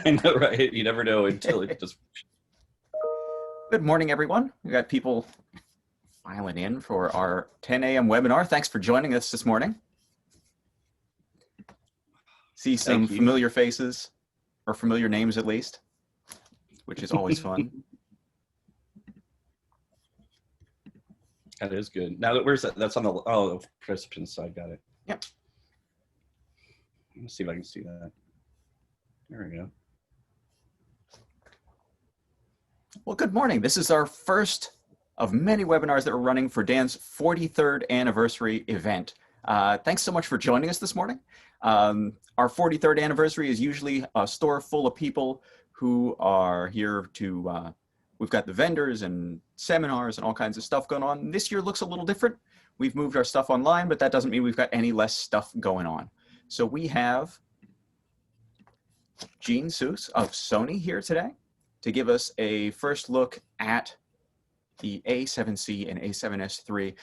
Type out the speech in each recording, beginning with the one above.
I know, right? You never know until it just. Good morning, everyone. We got people filing in for our 10 a.m. webinar. Thanks for joining us this morning. See some Thank you. familiar faces, or familiar names at least, which is always fun. That is good. Now, where's that? That's on the participant side. Got it. Yep. Let's see if I can see that. There we go. Well, good morning. This is our first of many webinars that we're running for Dan's 43rd anniversary event. Thanks so much for joining us this morning. Our 43rd anniversary is usually a store full of people who are here to, we've got the vendors and seminars and all kinds of stuff going on. This year looks a little different. We've moved our stuff online, but that doesn't mean we've got any less stuff going on. So we have Gene Suczs of Sony here today to give us a first look at the A7C and A7S III.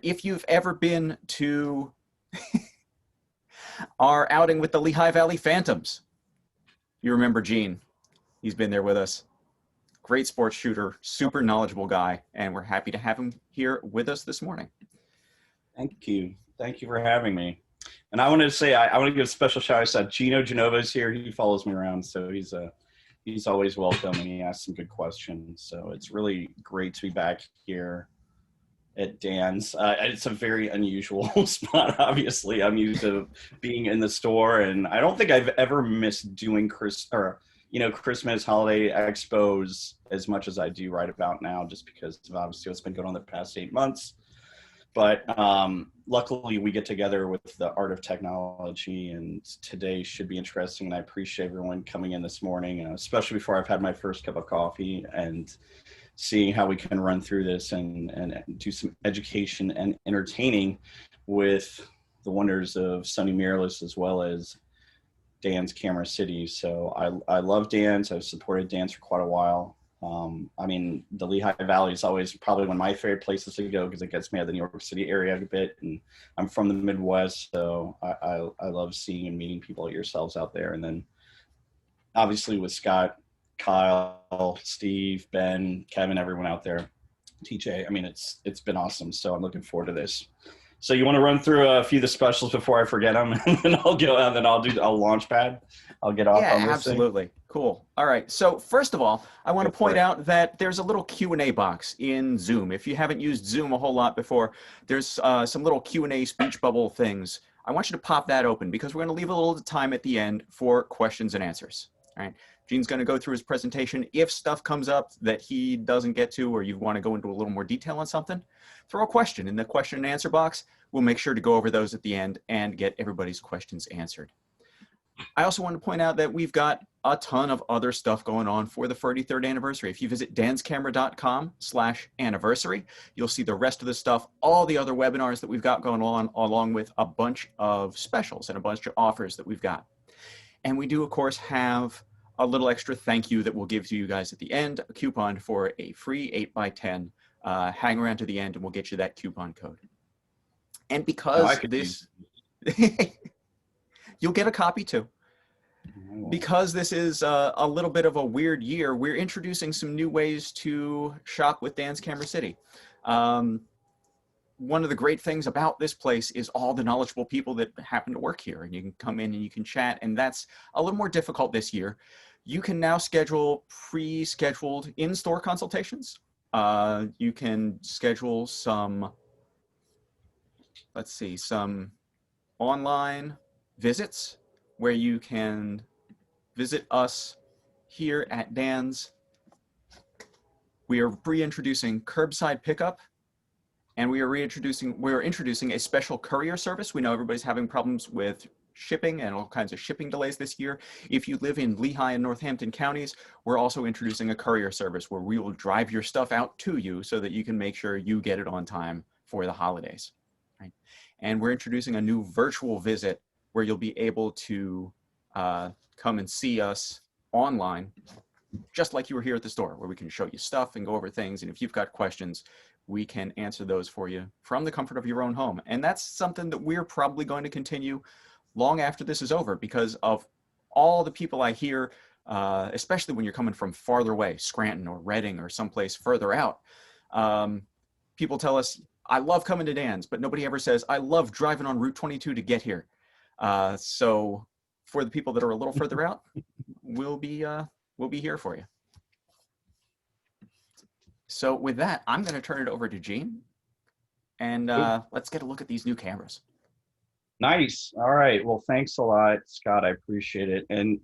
If you've ever been to our outing with the Lehigh Valley Phantoms, you remember Gene. He's been there with us. Great sports shooter, super knowledgeable guy, and we're happy to have him here with us this morning. Thank you. Thank you for having me. And I wanted to say, I want to give a special shout out to Gino Genova's here. He follows me around, so he's always welcome, and he asks some good questions. So it's really great to be back here at Dan's. It's a very unusual spot, obviously. I'm used to being in the store, and I don't think I've ever missed doing Christmas holiday expos as much as I do right about now, just because of obviously what's been going on the past 8 months. But luckily we get together with the Art of Technology, and today should be interesting. And I appreciate everyone coming in this morning, especially before I've had my first cup of coffee, and seeing how we can run through this and do some education and entertaining with the wonders of Sony mirrorless as well as Dan's Camera City. So I love Dan's. I've supported Dan's for quite a while. I mean, the Lehigh Valley is always probably one of my favorite places to go because it gets me out of the New York City area a bit, and I'm from the Midwest, so I love seeing and meeting people like yourselves out there. And then obviously with Scott, Kyle, Steve, Ben, Kevin, everyone out there, TJ, I mean, it's been awesome. So I'm looking forward to this. So you want to run through a few of the specials before I forget them, and then I'll go and then I'll launch pad. I'll get off on this. Absolutely. Cool. All right. So first of all, I want to point out that there's a little Q&A box in Zoom. If you haven't used Zoom a whole lot before, there's some little Q&A speech bubble things. I want you to pop that open because we're going to leave a little time at the end for questions and answers. All right. Gene's going to go through his presentation. If stuff comes up that he doesn't get to, or you want to go into a little more detail on something, throw a question in the question and answer box. We'll make sure to go over those at the end and get everybody's questions answered. I also want to point out that we've got a ton of other stuff going on for the 33rd anniversary. If you visit danscamera.com/anniversary, you'll see the rest of the stuff, all the other webinars that we've got going on, along with a bunch of specials and a bunch of offers that we've got. And we do, of course, have a little extra thank you that we'll give to you guys at the end, a coupon for a free 8x10. Hang around to the end and we'll get you that coupon code. And because you'll get a copy too. Because this is a little bit of a weird year, we're introducing some new ways to shop with Dan's Camera City. One of the great things about this place is all the knowledgeable people that happen to work here, and you can come in and you can chat, and that's a little more difficult this year. You can now schedule pre-scheduled in-store consultations. You can schedule some, some online visits where you can visit us here at Dan's. We are reintroducing curbside pickup, and we're introducing a special courier service. We know everybody's having problems with shipping and all kinds of shipping delays this year. If you live in Lehigh and Northampton counties, we're also introducing a courier service where we will drive your stuff out to you so that you can make sure you get it on time for the holidays. Right? And we're introducing a new virtual visit where you'll be able to come and see us online, just like you were here at the store, where we can show you stuff and go over things. And if you've got questions, we can answer those for you from the comfort of your own home. And that's something that we're probably going to continue long after this is over because of all the people I hear, especially when you're coming from farther away, Scranton or Reading or someplace further out, people tell us, I love coming to Dan's, but nobody ever says, I love driving on Route 22 to get here. So for the people that are a little further out, we'll be here for you. So with that, I'm going to turn it over to Gene, and let's get a look at these new cameras. Nice. All right. Well, thanks a lot, Scott. I appreciate it. And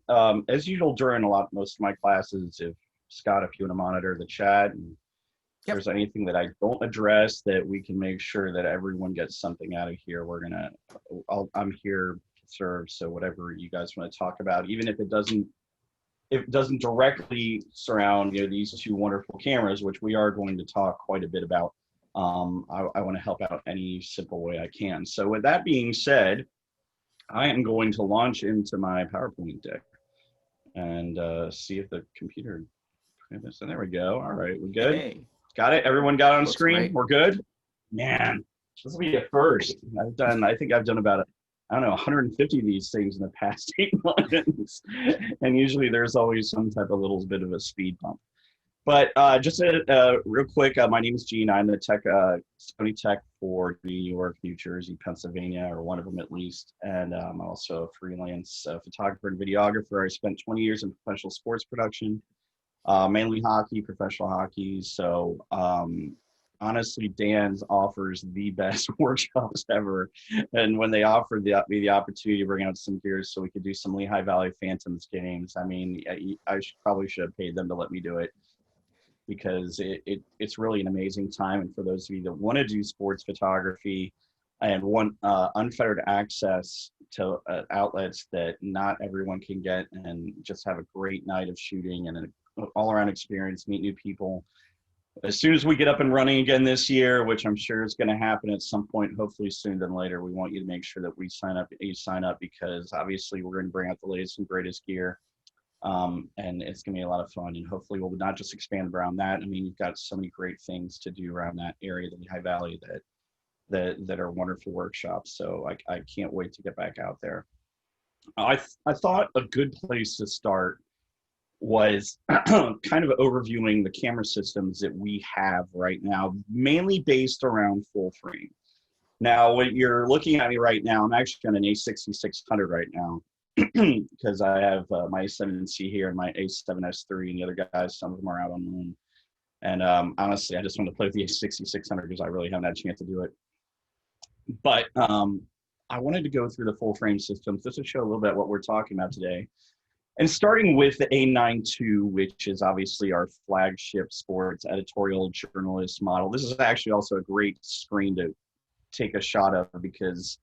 as usual, during most of my classes, if Scott, if you want to monitor the chat, and if there's anything that I don't address, that we can make sure that everyone gets something out of here. I'm here to serve. So whatever you guys want to talk about, even if it doesn't directly surround these two wonderful cameras, which we are going to talk quite a bit about. I want to help out any simple way I can. So with that being said, I am going to launch into my PowerPoint deck and see if the computer. So there we go. All right, we're good. Hey. Got it. Everyone got it on screen. Great. We're good. Man, this will be a first. I think I've done about 150 of these things in the past 8 months. And usually there's always some type of little bit of a speed bump. But just real quick, my name is Gene. I'm the Sony tech for New York, New Jersey, Pennsylvania, or one of them at least. And I'm also a freelance photographer and videographer. I spent 20 years in professional sports production, mainly hockey, professional hockey. So honestly, Dan's offers the best workshops ever. And when they offered me the opportunity to bring out some gear so we could do some Lehigh Valley Phantoms games, I mean, I probably should have paid them to let me do it, because it's really an amazing time. And for those of you that want to do sports photography and want unfettered access to outlets that not everyone can get, and just have a great night of shooting and an all-around experience, meet new people. As soon as we get up and running again this year, which I'm sure is going to happen at some point, hopefully sooner than later, we want you to make sure that you sign up, because obviously we're going to bring out the latest and greatest gear. And it's gonna be a lot of fun, and hopefully we'll not just expand around that. I mean, you've got so many great things to do around that area, the Lehigh Valley, that are wonderful workshops. So I can't wait to get back out there. I thought a good place to start was kind of overviewing the camera systems that we have right now, mainly based around full frame. Now, when you're looking at me right now, I'm actually on an A6600 right now, because I have my A7C here and my A7S III, and the other guys, some of them are out on loan. And honestly, I just want to play with the A6600 because I really haven't had a chance to do it. But I wanted to go through the full frame systems just to show a little bit what we're talking about today. And starting with the A9 II, which is obviously our flagship sports editorial journalist model. This is actually also a great screen to take a shot of, because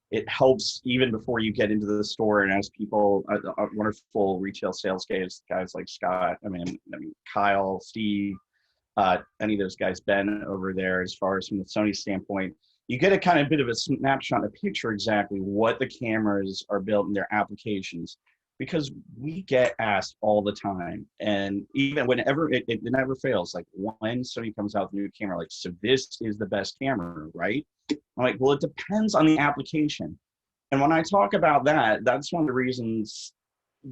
it helps even before you get into the store, and as people, wonderful retail sales guys like Scott, I mean Kyle, Steve, any of those guys, Ben over there, as far as from the Sony standpoint, you get a kind of bit of a snapshot, a picture exactly what the cameras are built in their applications, because we get asked all the time, and even whenever it never fails, like when Sony comes out with a new camera, like, so this is the best camera, right? I'm like, well, it depends on the application. And when I talk about that, that's one of the reasons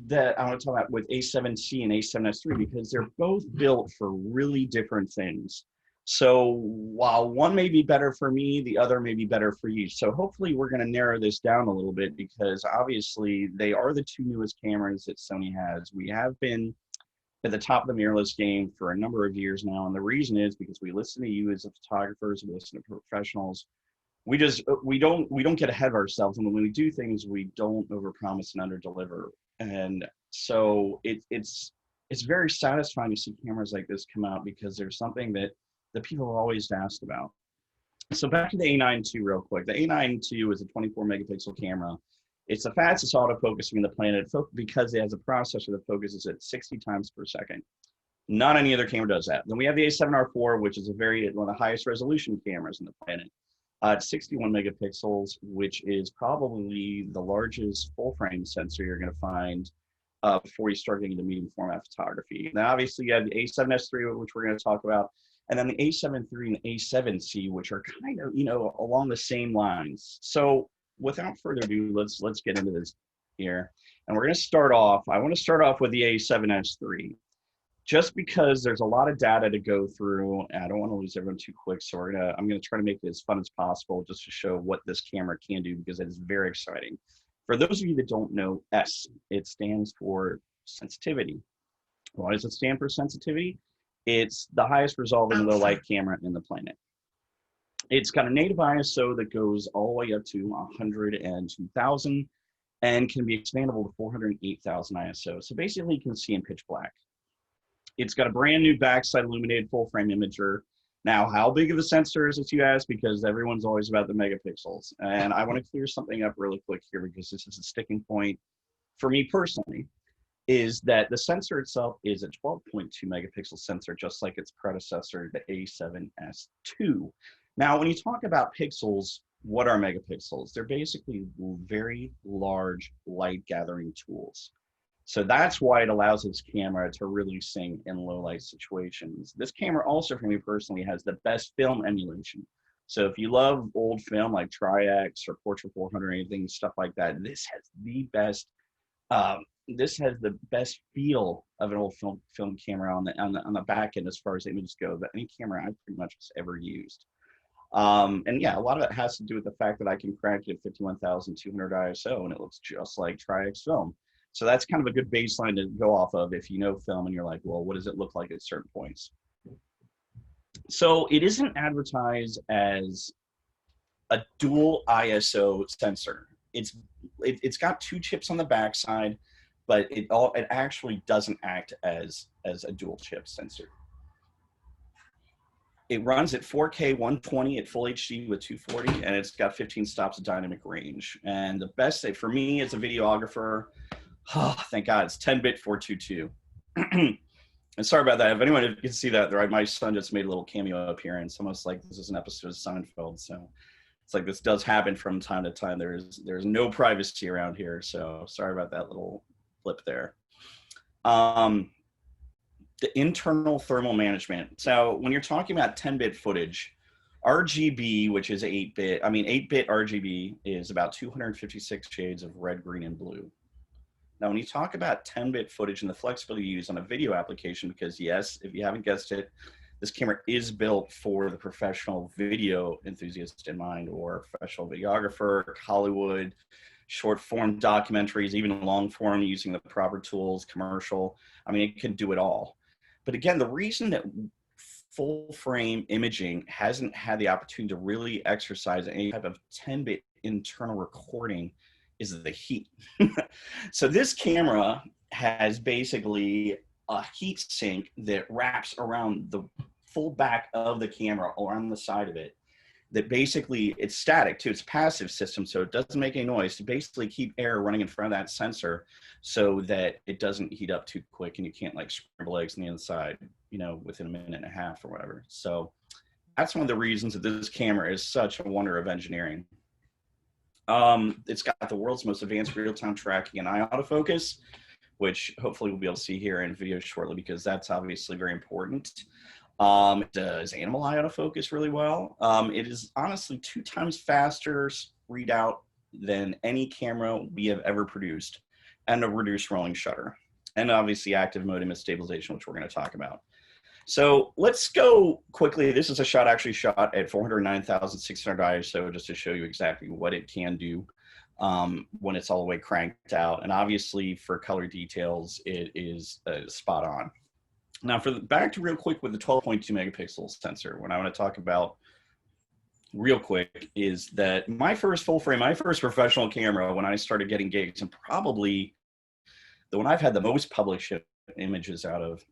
that I want to talk about with A7C and A7S III, because they're both built for really different things. So while one may be better for me, the other may be better for you. So hopefully we're going to narrow this down a little bit, because obviously they are the two newest cameras that Sony has. We have been at the top of the mirrorless game for a number of years now. And the reason is because we listen to you as the photographers, we listen to professionals. We don't get ahead of ourselves. And when we do things, we don't overpromise and underdeliver. And so it's very satisfying to see cameras like this come out, because there's something that the people have always asked about. So back to the A9 II real quick. The A9 II is a 24 megapixel camera. It's the fastest autofocusing in the planet because it has a processor that focuses at 60 times per second. Not any other camera does that. Then we have the A7R4, which is one of the highest resolution cameras on the planet. It's 61 megapixels, which is probably the largest full frame sensor you're going to find before you start getting into medium format photography. Now, obviously, you have the A7S III, which we're going to talk about, and then the A7 III and the A7C, which are kind of, along the same lines. So without further ado, let's get into this here. And we're going to start off, I want to start off with the A7S III. Just because there's a lot of data to go through, and I don't want to lose everyone too quick, so I'm gonna try to make it as fun as possible just to show what this camera can do, because it is very exciting. For those of you that don't know, S, it stands for sensitivity. Why does it stand for sensitivity? It's the highest resolving low light camera in the planet. It's got a native ISO that goes all the way up to 102,000 and can be expandable to 408,000 ISO. So basically you can see in pitch black. It's got a brand new backside illuminated full frame imager. Now, how big of a sensor is it, you ask? Because everyone's always about the megapixels. And I want to clear something up really quick here, because this is a sticking point for me personally, is that the sensor itself is a 12.2 megapixel sensor, just like its predecessor, the A7S II. Now, when you talk about pixels, what are megapixels? They're basically very large light gathering tools. So that's why it allows this camera to really sing in low light situations. This camera also, for me personally, has the best film emulation. So if you love old film like Tri-X or Portrait 400 or anything, stuff like that, this has the best. This has the best feel of an old film camera on the back end as far as images go, but any camera I've pretty much ever used. And yeah, a lot of it has to do with the fact that I can crank it at 51,200 ISO and it looks just like Tri-X film. So that's kind of a good baseline to go off of if you know film and you're like, well, what does it look like at certain points? So it isn't advertised as a dual ISO sensor. It's got two chips on the backside, but it actually doesn't act as a dual chip sensor. It runs at 4K 120 at full HD with 240, and it's got 15 stops of dynamic range. And the best thing for me as a videographer, oh, thank God, it's 10-bit 422. And sorry about that. If anyone can see that, right, my son just made a little cameo appearance, almost like this is an episode of Seinfeld. So it's like this does happen from time to time. There's no privacy around here, so sorry about that little flip there. The internal thermal management. So when you're talking about 10-bit footage, RGB, which is 8-bit, 8-bit RGB is about 256 shades of red, green, and blue. Now, when you talk about 10-bit footage and the flexibility used on a video application, because yes, if you haven't guessed it, this camera is built for the professional video enthusiast in mind, or professional videographer, Hollywood, short form documentaries, even long form using the proper tools, commercial. It can do it all. But again, the reason that full frame imaging hasn't had the opportunity to really exercise any type of 10-bit internal recording is the heat. So this camera has basically a heat sink that wraps around the full back of the camera or on the side of it, that basically it's static too. It's a passive system, so it doesn't make any noise to basically keep air running in front of that sensor so that it doesn't heat up too quick and you can't like scramble eggs on the inside, within a minute and a half or whatever. So that's one of the reasons that this camera is such a wonder of engineering. It's got the world's most advanced real-time tracking and eye autofocus, which hopefully we'll be able to see here in video shortly, because that's obviously very important. It does animal eye autofocus really well. It is honestly 2 times faster readout than any camera we have ever produced, and a reduced rolling shutter, and obviously active mode image stabilization, which we're going to talk about. So let's go quickly. This is a shot actually shot at 409,600 ISO, just to show you exactly what it can do when it's all the way cranked out. And obviously for color details, it is spot on. Now back to real quick with the 12.2 megapixel sensor, what I want to talk about real quick is that my first full frame, my first professional camera when I started getting gigs, and probably the one I've had the most published images out of,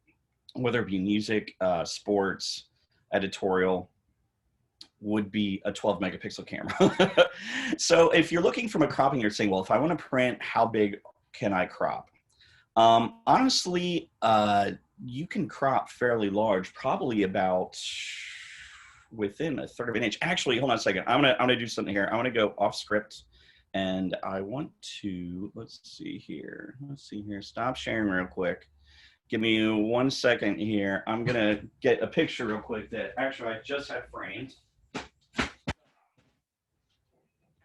whether it be music, sports, editorial, would be a 12 megapixel camera. So if you're looking from a cropping, you're saying, well, if I want to print, how big can I crop? Honestly, you can crop fairly large, probably about within 1/3 of an inch. Actually, hold on a second. I'm gonna do something here. I want to go off script, and I want to, let's see here. Stop sharing real quick. Give me 1 second here. I'm gonna get a picture real quick that actually I just had framed. Ow,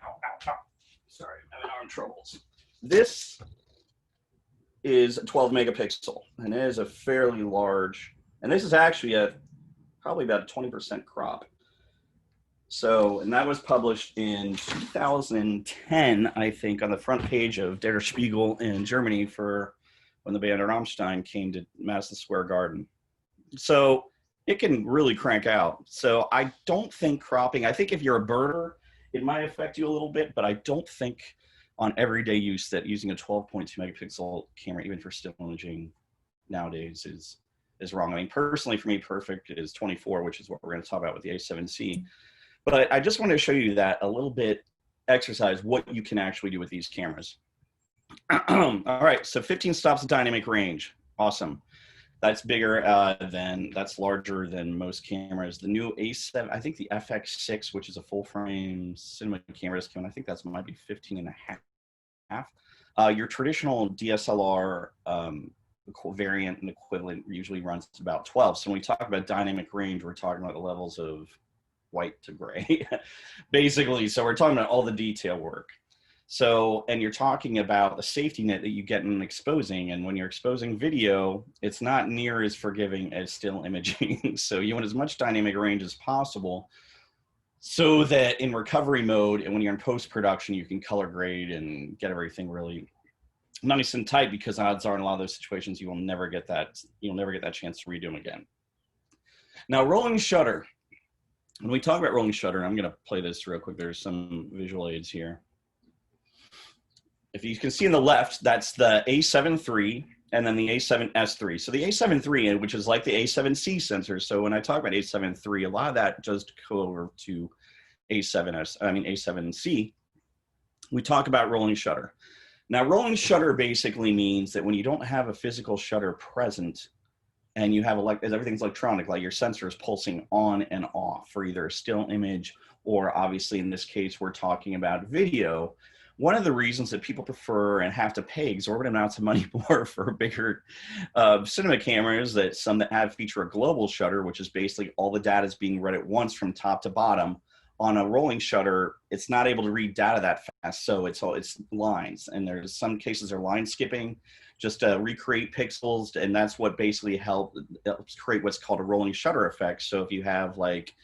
ow, ow. Sorry, I'm having arm troubles. This is 12 megapixel, and it is a fairly large, and this is actually probably about a 20% crop. So, and that was published in 2010, I think, on the front page of Der Spiegel in Germany for when the band Rammstein came to Madison Square Garden. So it can really crank out. So I don't think cropping, I think if you're a burner, it might affect you a little bit, but I don't think on everyday use that using a 12.2 megapixel camera, even for still imaging nowadays, is wrong. I mean, personally, for me, perfect is 24, which is what we're going to talk about with the A7C. But I just want to show you that a little bit exercise, what you can actually do with these cameras. All right, so 15 stops of dynamic range. Awesome. That's bigger that's larger than most cameras. The new A7, I think the FX6, which is a full frame cinema camera, I think that might be 15 and a half. Your traditional DSLR variant and equivalent usually runs about 12. So when we talk about dynamic range, we're talking about the levels of white to gray, basically. So we're talking about all the detail work. So, and you're talking about the safety net that you get in exposing. And when you're exposing video, it's not near as forgiving as still imaging. So you want as much dynamic range as possible so that in recovery mode and when you're in post-production, you can color grade and get everything really nice and tight, because odds are in a lot of those situations, you'll never get that chance to redo them again. Now, rolling shutter. When we talk about rolling shutter, I'm going to play this real quick. There's some visual aids here. If you can see on the left, that's the A7 III and then the A7S III. So the A7 III, which is like the A7C sensor. So when I talk about A7 III, a lot of that just go over to A7C. We talk about rolling shutter. Now, rolling shutter basically means that when you don't have a physical shutter present, and you have everything's electronic, like your sensor is pulsing on and off for either a still image, or obviously in this case, we're talking about video. One of the reasons that people prefer and have to pay exorbitant amounts of money more for bigger cinema cameras, that some that have feature a global shutter, which is basically all the data is being read at once from top to bottom. On a rolling shutter, it's not able to read data that fast, so it's lines, and there's some cases are line skipping just to recreate pixels, and that's what basically helps create what's called a rolling shutter effect. So if you have like,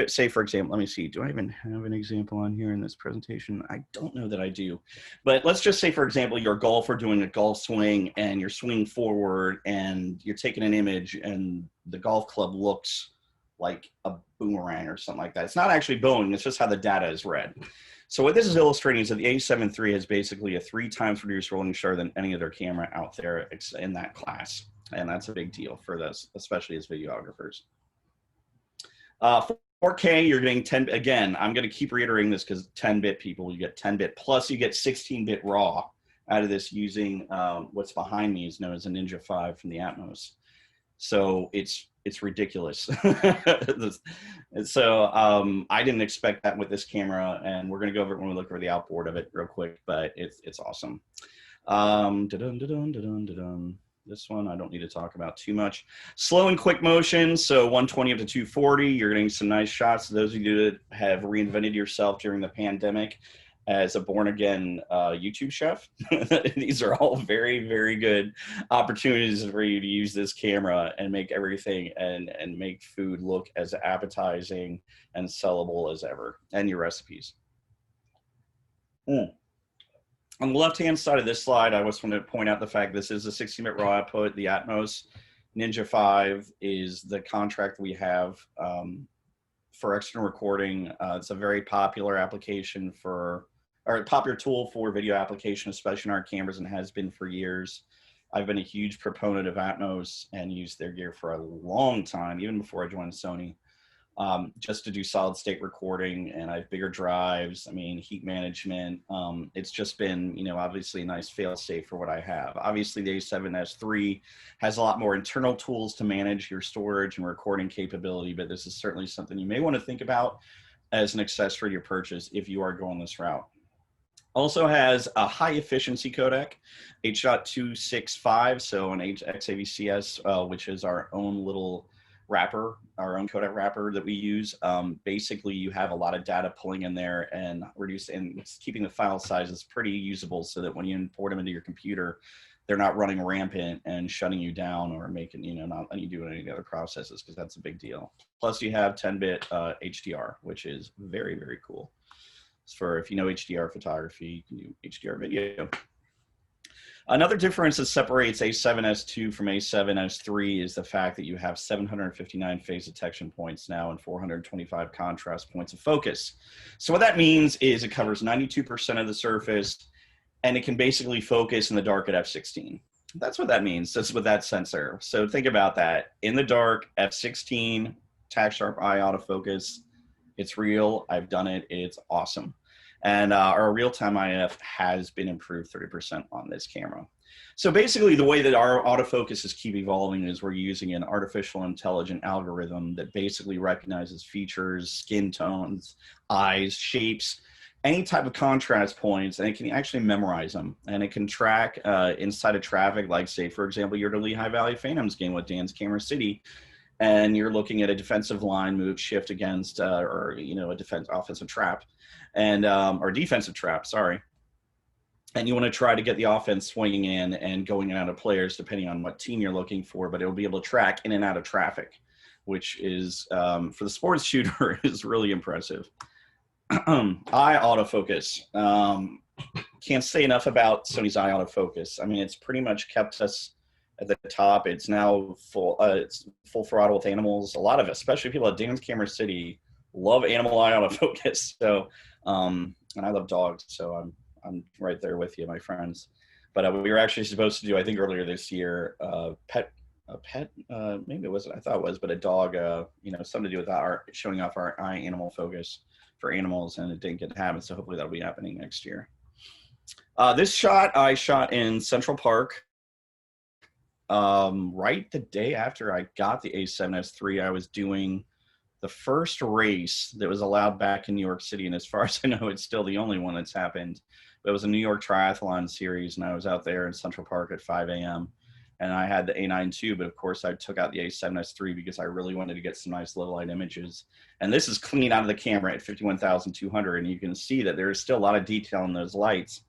say for example, let me see, do I even have an example on here in this presentation? I don't know that I do, but let's just say for example, you're a golfer doing a golf swing and you're swinging forward and you're taking an image and the golf club looks like a boomerang or something like that. It's not actually bowing, it's just how the data is read. So what this is illustrating is that the A7 III has basically a 3 times reduced rolling shutter than any other camera out there in that class. And that's a big deal for this, especially as videographers. 4K, you're getting 10, again, I'm gonna keep reiterating this because 10-bit people, you get 10-bit, plus you get 16-bit RAW out of this using what's behind me is known as a Ninja 5 from the Atmos. So it's ridiculous. So I didn't expect that with this camera, and we're gonna go over it when we look over the outboard of it real quick, but it's awesome. This one I don't need to talk about too much. Slow and quick motion, so 120 up to 240. You're getting some nice shots. Those of you that have reinvented yourself during the pandemic as a born-again YouTube chef, these are all very, very good opportunities for you to use this camera and make everything and make food look as appetizing and sellable as ever, and your recipes. On the left-hand side of this slide, I just want to point out the fact this is a 16-bit RAW output. The Atmos Ninja 5 is the contract we have for external recording. It's a very popular application or a popular tool for video application, especially in our cameras, and has been for years. I've been a huge proponent of Atmos and used their gear for a long time, even before I joined Sony, just to do solid state recording. And I have bigger drives, I mean, heat management. It's just been, you know, obviously a nice fail safe for what I have. Obviously the A7S III has a lot more internal tools to manage your storage and recording capability, but this is certainly something you may want to think about as an accessory to your purchase if you are going this route. Also has a high efficiency codec, H.265, so an XAVCS, which is our own little wrapper, our own codec wrapper that we use. Basically, you have a lot of data pulling in there and keeping the file sizes pretty usable so that when you import them into your computer, they're not running rampant and shutting you down or making, not letting you do any of the other processes, because that's a big deal. Plus you have 10-bit HDR, which is very, very cool. For if you know HDR photography, you can do HDR video. Another difference that separates A7S II from A7S III is the fact that you have 759 phase detection points now and 425 contrast points of focus. So what that means is it covers 92% of the surface, and it can basically focus in the dark at f16. That's what that means. That's with that sensor. So think about that. In the dark, f16, tack sharp eye autofocus. It's real. I've done it. It's awesome. And our real-time IF has been improved 30% on this camera. So basically the way that our autofocuses keep evolving is we're using an artificial intelligent algorithm that basically recognizes features, skin tones, eyes, shapes, any type of contrast points, and it can actually memorize them. And it can track inside of traffic, like say, for example, you're at a Lehigh Valley Phantoms game with Dan's Camera City, and you're looking at a defensive line move shift against, or a offensive trap, and or defensive trap, sorry. And you want to try to get the offense swinging in and going out of players, depending on what team you're looking for, but it'll be able to track in and out of traffic, which is, for the sports shooter, is really impressive. Eye autofocus. Can't say enough about Sony's eye autofocus. I mean, it's pretty much kept us at the top. It's now it's full throttle with animals. A lot of, especially people at Dan's Camera City, love animal eye autofocus. So, and I love dogs, so I'm right there with you, my friends. But we were actually supposed to do, I think earlier this year, maybe it wasn't, I thought it was, but a dog, something to do with our showing off our eye animal focus for animals, and it didn't get to happen. So hopefully that'll be happening next year. This shot I shot in Central Park. Right the day after I got the A7S III, I was doing the first race that was allowed back in New York City, and as far as I know, it's still the only one that's happened. But it was a New York triathlon series, and I was out there in Central Park at 5 a.m. and I had the A9 II, but of course I took out the A7S III because I really wanted to get some nice low light images. And this is clean out of the camera at 51,200, and you can see that there is still a lot of detail in those lights,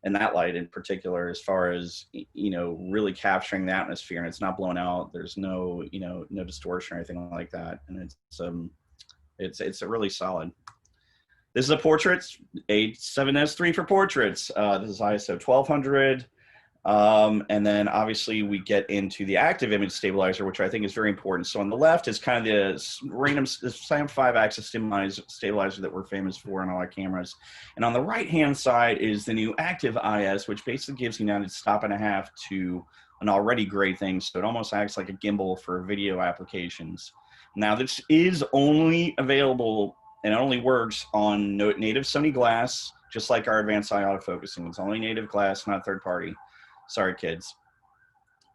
and that light in particular, as far as, really capturing the atmosphere, and it's not blown out. There's no, no distortion or anything like that. And it's a really solid. This is a portrait, A7S III for portraits. This is ISO 1200. And then obviously we get into the active image stabilizer, which I think is very important. So on the left is kind of the random SAM 5-axis stabilizer that we're famous for on all our cameras. And on the right-hand side is the new active IS, which basically gives you now a stop and a half to an already great thing. So it almost acts like a gimbal for video applications. Now this is only available and it only works on native Sony glass, just like our advanced eye autofocusing. It's only native glass, not third party. Sorry, kids.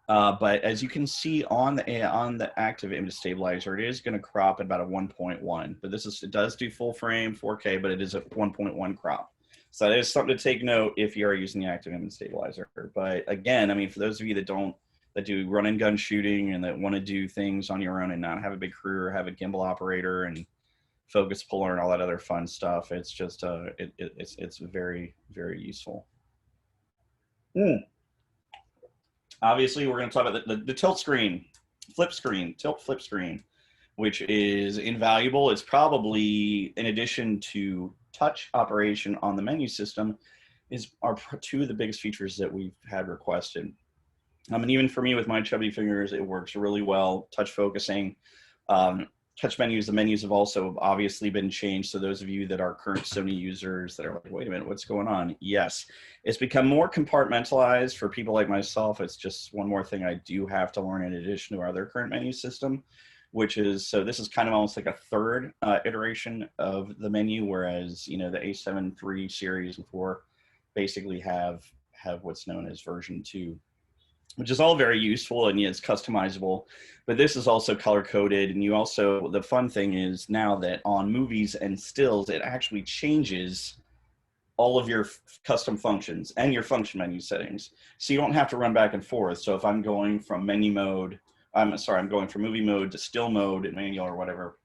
But as you can see on the active image stabilizer, it is going to crop at about a 1.1. But it does do full frame 4K, but it is a 1.1 crop. So that is something to take note if you are using the active image stabilizer. But again, I mean, for those of you that do run and gun shooting and that want to do things on your own and not have a big crew or have a gimbal operator and focus puller and all that other fun stuff, it's just it's very, very useful. Obviously, we're going to talk about the tilt screen, tilt flip screen, which is invaluable. It's probably, in addition to touch operation on the menu system, are two of the biggest features that we've had requested. And even for me with my chubby fingers, it works really well. Touch focusing, touch menus. The menus have also obviously been changed. So those of you that are current Sony users that are like, wait a minute, what's going on? Yes, it's become more compartmentalized for people like myself. It's just one more thing I do have to learn in addition to our other current menu system, which is, so this is kind of almost like a third iteration of the menu, whereas, the A7 III series and 4 basically have what's known as version 2. Which is all very useful, and it's customizable, but this is also color coded. And the fun thing is now that on movies and stills, it actually changes all of your custom functions and your function menu settings. So you don't have to run back and forth. So if I'm going from I'm going from movie mode to still mode in manual or whatever,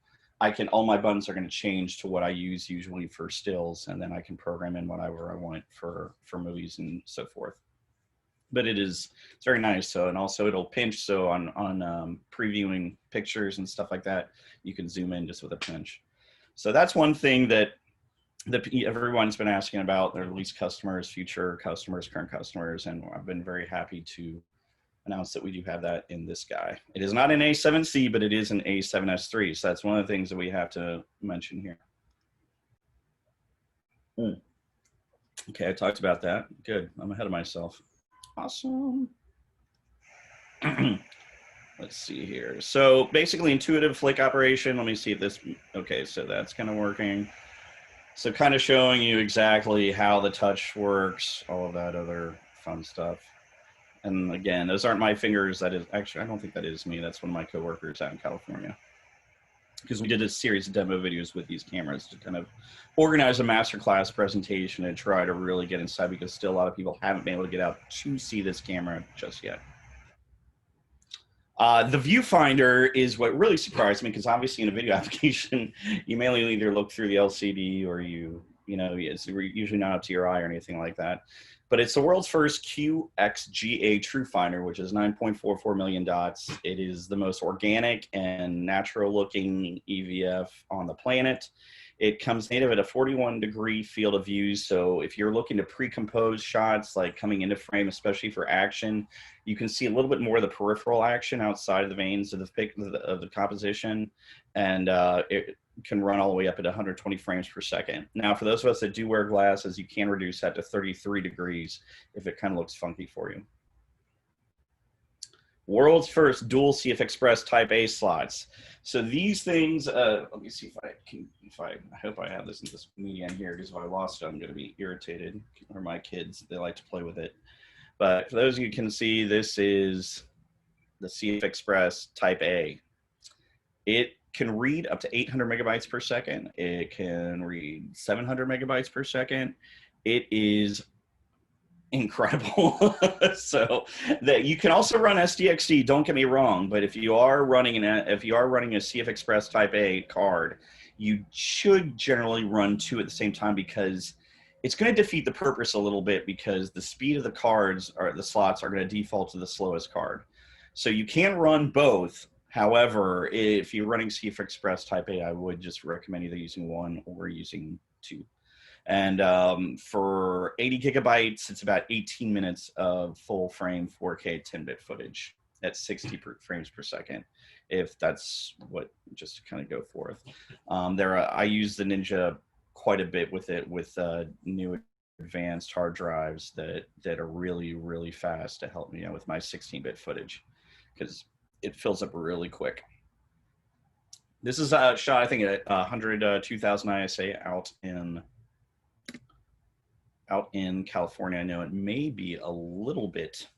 all my buttons are going to change to what I use usually for stills. And then I can program in whatever I want for movies and so forth. but it's very nice. So, and also it'll pinch. So on previewing pictures and stuff like that, you can zoom in just with a pinch. So that's one thing that everyone's been asking about, their least customers, future customers, current customers, and I've been very happy to announce that we do have that in this guy. It is not an A7C, but it is an A7S III. So that's one of the things that we have to mention here. Okay, I talked about that. Good. I'm ahead of myself. Awesome. Let's see here. So basically intuitive flick operation. Let me see if this, okay, so that's kind of working. So kind of showing you exactly how the touch works, all of that other fun stuff. And again, those aren't my fingers. That is actually, I don't think that is me. That's one of my coworkers out in California. Because we did a series of demo videos with these cameras to kind of organize a masterclass presentation and try to really get inside, because still a lot of people haven't been able to get out to see this camera just yet. The viewfinder is what really surprised me, because obviously in a video application, you mainly either look through the LCD or you know, it's usually not up to your eye or anything like that. But it's the world's first QXGA True Finder, which is 9.44 million dots. It is the most organic and natural looking EVF on the planet. It comes native at a 41-degree field of view. So if you're looking to pre-compose shots, like coming into frame, especially for action, you can see a little bit more of the peripheral action outside of the veins of the composition. And it can run all the way up at 120 frames per second. Now, for those of us that do wear glasses, you can reduce that to 33 degrees if it kind of looks funky for you. World's first dual CF Express Type A slots. So these things, let me see if I can, I hope I have this in this median here, because if I lost it, I'm going to be irritated. Or my kids, they like to play with it. But for those of you who can see, this is the CF Express Type A. It can read up to 800 megabytes per second. It can read 700 megabytes per second. It is incredible. So that you can also run SDXD, don't get me wrong, but if you are running a CF Express Type A card, you should generally run two at the same time, because it's going to defeat the purpose a little bit, because the speed of the cards or the slots are going to default to the slowest card. So you can run both. However, if you're running CF Express Type A, I would just recommend either using one or using two. And for 80 gigabytes, it's about 18 minutes of full frame 4K 10-bit footage at 60 frames per second, if that's what, just to kind of go forth. I use the Ninja quite a bit with it, with new advanced hard drives that are really, really fast to help me out with my 16-bit footage, because it fills up really quick. This is shot, I think, at 102,000 ISA out in California. I know it may be a little bit,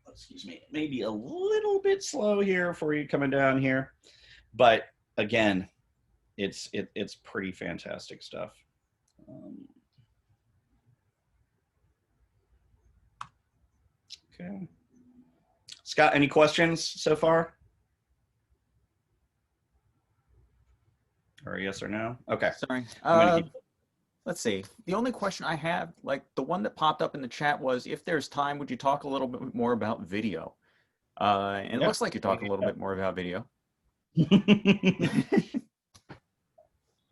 excuse me, maybe a little bit slow here for you coming down here, but again, it's pretty fantastic stuff. Okay. Scott, any questions so far? Or yes or no? Okay. Sorry. Let's see. The only question I have, like the one that popped up in the chat, was if there's time, would you talk a little bit more about video? And it looks like you talk a little bit more about video.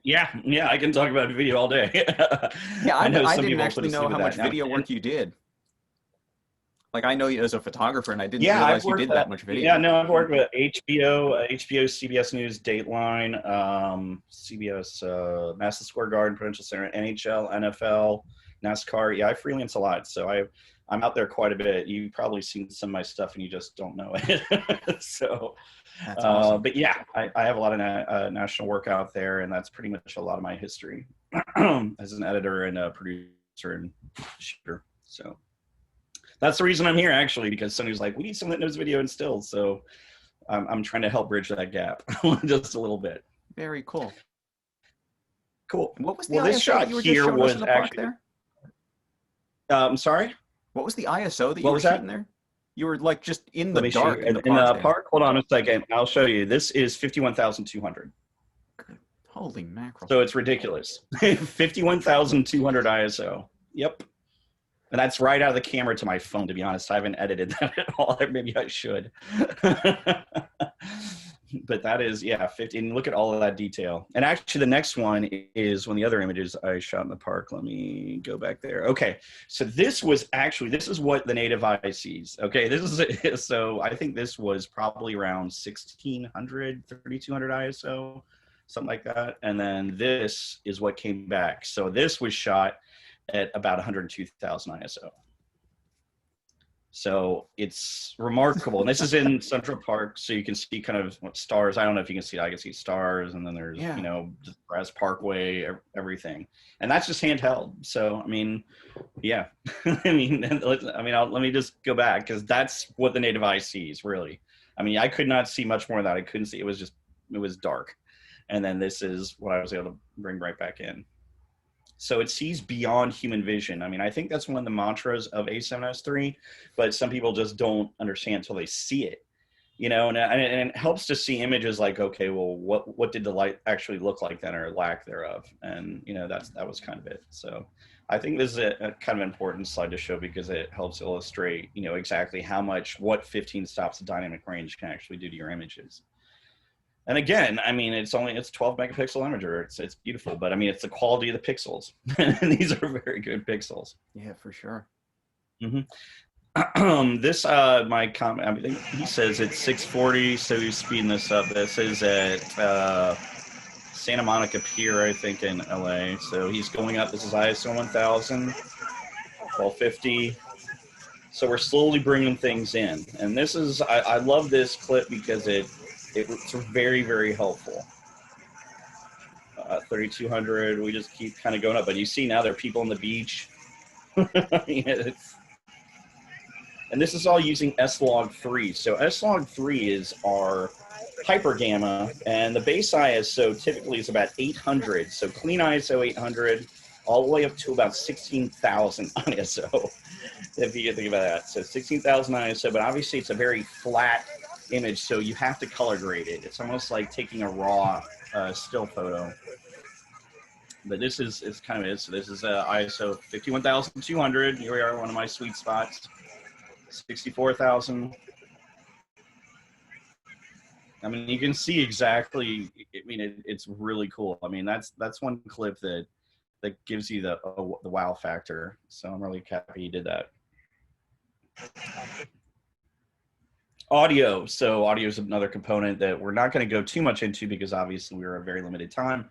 Yeah, I can talk about video all day. Yeah, I didn't actually know how much video work you did. Like, I know you as a photographer, and I didn't realize you did that much video. Yeah, no, I've worked with HBO, CBS News, Dateline, CBS, Madison Square Garden, Prudential Center, NHL, NFL, NASCAR. Yeah, I freelance a lot, so I'm out there quite a bit. You've probably seen some of my stuff, and you just don't know it. So, that's awesome. But yeah, I have a lot of national work out there, and that's pretty much a lot of my history as an editor and a producer and shooter. So that's the reason I'm here, actually, because somebody's like, we need someone that knows video and stills. So I'm trying to help bridge that gap just a little bit. Very cool. Cool. And what was the ISO this shot you were here was in the park there? I'm sorry? What was the ISO that you were shooting there? You were like just in the dark in the park. Hold on a second. I'll show you. This is 51,200. Holy mackerel. So it's ridiculous. 51,200 ISO. Yep. And that's right out of the camera to my phone, to be honest. I haven't edited that at all. Maybe I should. But that is, yeah, 15. Look at all of that detail. And actually, the next one is one of the other images I shot in the park. Let me go back there. Okay, so this is what the native eye sees. Okay, this is, so I think this was probably around 1600, 3200 ISO, something like that. And then this is what came back. So this was shot at about 102,000 ISO. So it's remarkable. And this is in Central Park, so you can see kind of what stars. I don't know if you can see, I can see stars, and then there's, you know, Brass Parkway, everything. And that's just handheld. So, I mean, yeah. let me just go back, because that's what the native eye sees, really. I mean, I could not see much more of that. I couldn't see. It was dark. And then this is what I was able to bring right back in. So it sees beyond human vision. I mean, I think that's one of the mantras of A7S III, but some people just don't understand until they see it, you know, and it helps to see images like, okay, well, what did the light actually look like then, or lack thereof? And, you know, that was kind of it. So I think this is a kind of important slide to show, because it helps illustrate, you know, exactly what 15 stops of dynamic range can actually do to your images. And again, I mean, it's 12 megapixel imager. It's beautiful, but I mean, it's the quality of the pixels. And these are very good pixels. Yeah, for sure. This, my comment, I mean, he says it's 640, so he's speeding this up. This is at Santa Monica Pier, I think, in LA. So he's going up. This is ISO 1000, 1250. So we're slowly bringing things in. And this is, I love this clip because it's very, very helpful. 3200, we just keep kind of going up. But you see now there are people on the beach. And this is all using S-Log3. So S-Log3 is our hyper gamma, and the base ISO typically is about 800. So clean ISO 800, all the way up to about 16,000 ISO, if you think about that. So 16,000 ISO, but obviously it's a very flat image, so you have to color grade it. It's almost like taking a raw still photo. But this is kind of it. So this is ISO 51,200. Here we are, one of my sweet spots. 64,000. I mean, you can see exactly. I mean, it's really cool. I mean, that's one clip that gives you the wow factor. So I'm really happy you did that. Audio. So audio is another component that we're not going to go too much into, because obviously we're a very limited time.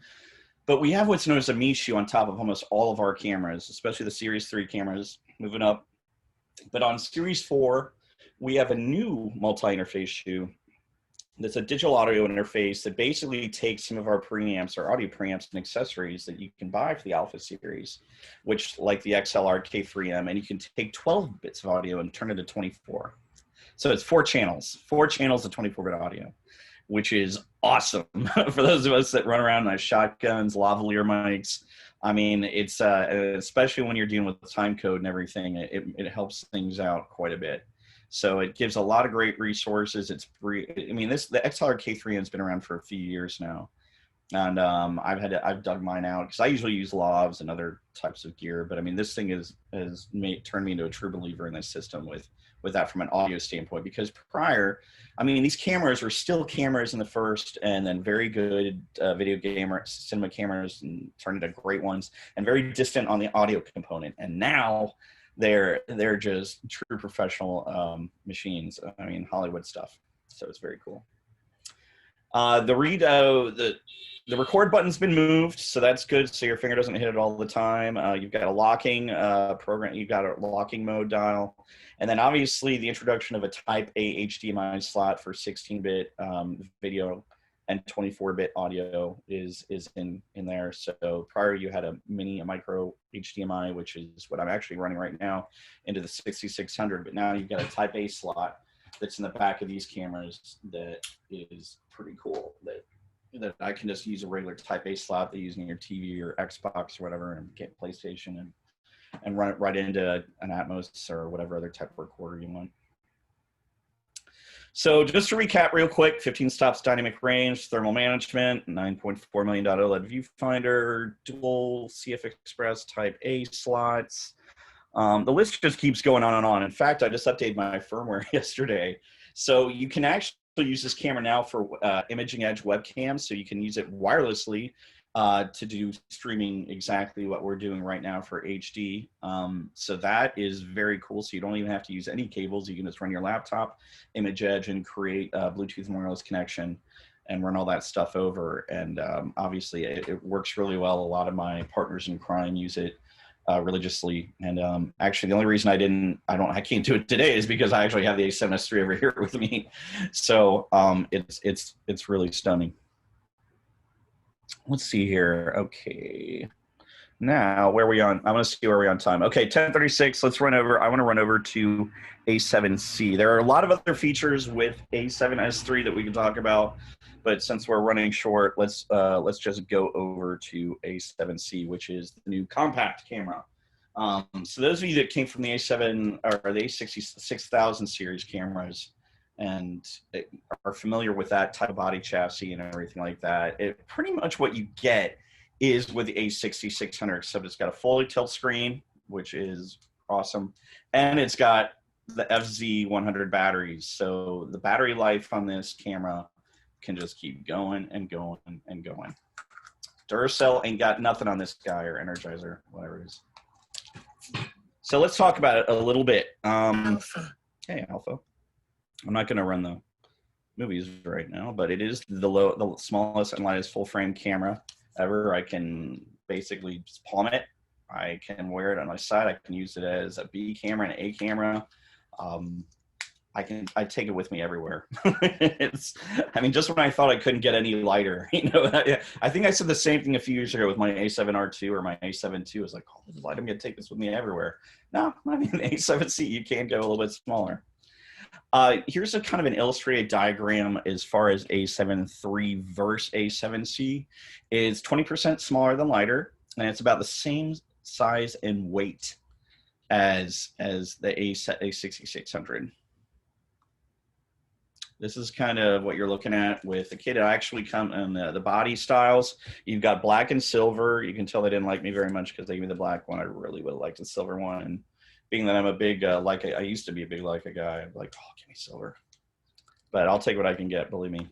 But we have what's known as a Mishu on top of almost all of our cameras, especially the Series 3 cameras, moving up. But on Series 4, we have a new multi-interface shoe that's a digital audio interface that basically takes some of our preamps, our audio preamps and accessories that you can buy for the Alpha series, which like the XLR K3M, and you can take 12 bits of audio and turn it to 24. So it's 4 channels of 24-bit audio, which is awesome for those of us that run around in shotguns, lavalier mics. I mean, it's especially when you're dealing with time code and everything, it helps things out quite a bit. So it gives a lot of great resources. It's free. I mean, the XLR K3M has been around for a few years now, and I've dug mine out because I usually use lavs and other types of gear. But I mean, this thing has turned me into a true believer in this system with that from an audio standpoint, because prior, I mean, these cameras were still cameras in the first, and then very good cinema cameras, and turned into great ones, and very distant on the audio component. And now they're just true professional machines. I mean, Hollywood stuff. So it's very cool. The record button's been moved, so that's good. So your finger doesn't hit it all the time. You've got a locking program. You've got a locking mode dial, and then obviously the introduction of a Type A HDMI slot for 16-bit video and 24-bit audio is in there. So prior you had a micro HDMI, which is what I'm actually running right now, into the 6600. But now you've got a Type A slot that's in the back of these cameras that is pretty cool. That I can just use a regular Type A slot that you use in your TV or Xbox or whatever, and get PlayStation and run it right into an Atmos or whatever other type of recorder you want. So just to recap real quick, 15 stops dynamic range, thermal management, $9.4 million OLED viewfinder, dual CF Express Type A slots, The list just keeps going on and on. In fact, I just updated my firmware yesterday. So you can actually use this camera now for imaging edge webcams. So you can use it wirelessly to do streaming exactly what we're doing right now for HD. So that is very cool. So you don't even have to use any cables. You can just run your laptop, image edge, and create a Bluetooth and wireless connection and run all that stuff over. And obviously it works really well. A lot of my partners in crime use it religiously. And actually the only reason I can't do it today is because I actually have the A7S III over here with me. So it's really stunning. Let's see here. Okay. Now, where are we on? I want to see where we're on time. Okay, 10:36. Let's run over. I want to run over to A7C. There are a lot of other features with A7S III that we can talk about, but since we're running short, let's just go over to A7C, which is the new compact camera. So those of you that came from the A7 or the A6000 series cameras and are familiar with that type of body chassis and everything like that, pretty much what you get is with the A6600, except it's got a fully tilt screen, which is awesome, and it's got the FZ100 batteries. So the battery life on this camera can just keep going and going and going. Duracell ain't got nothing on this guy, or Energizer, whatever it is. So let's talk about it a little bit. Alpha. Hey, Alpha. I'm not going to run the movies right now, but it is the smallest and lightest full frame camera ever. I can basically just palm it. I can wear it on my side. I can use it as a B camera and A camera. I take it with me everywhere. I mean, just when I thought I couldn't get any lighter, I think I said the same thing a few years ago with my A7R2 or my A7 II. I was like, oh, I'm going to take this with me everywhere. No, I mean, the A7C, you can go a little bit smaller. Here's a kind of an illustrated diagram as far as A7 III versus A7C. It's 20% smaller than lighter, and it's about the same size and weight as the A6600. This is kind of what you're looking at with the kit. It actually come in the body styles. You've got black and silver. You can tell they didn't like me very much because they gave me the black one. I really would have liked the silver one. And being that I'm a big I used to be a big Leica guy, I'm like, oh, give me silver. But I'll take what I can get, believe me.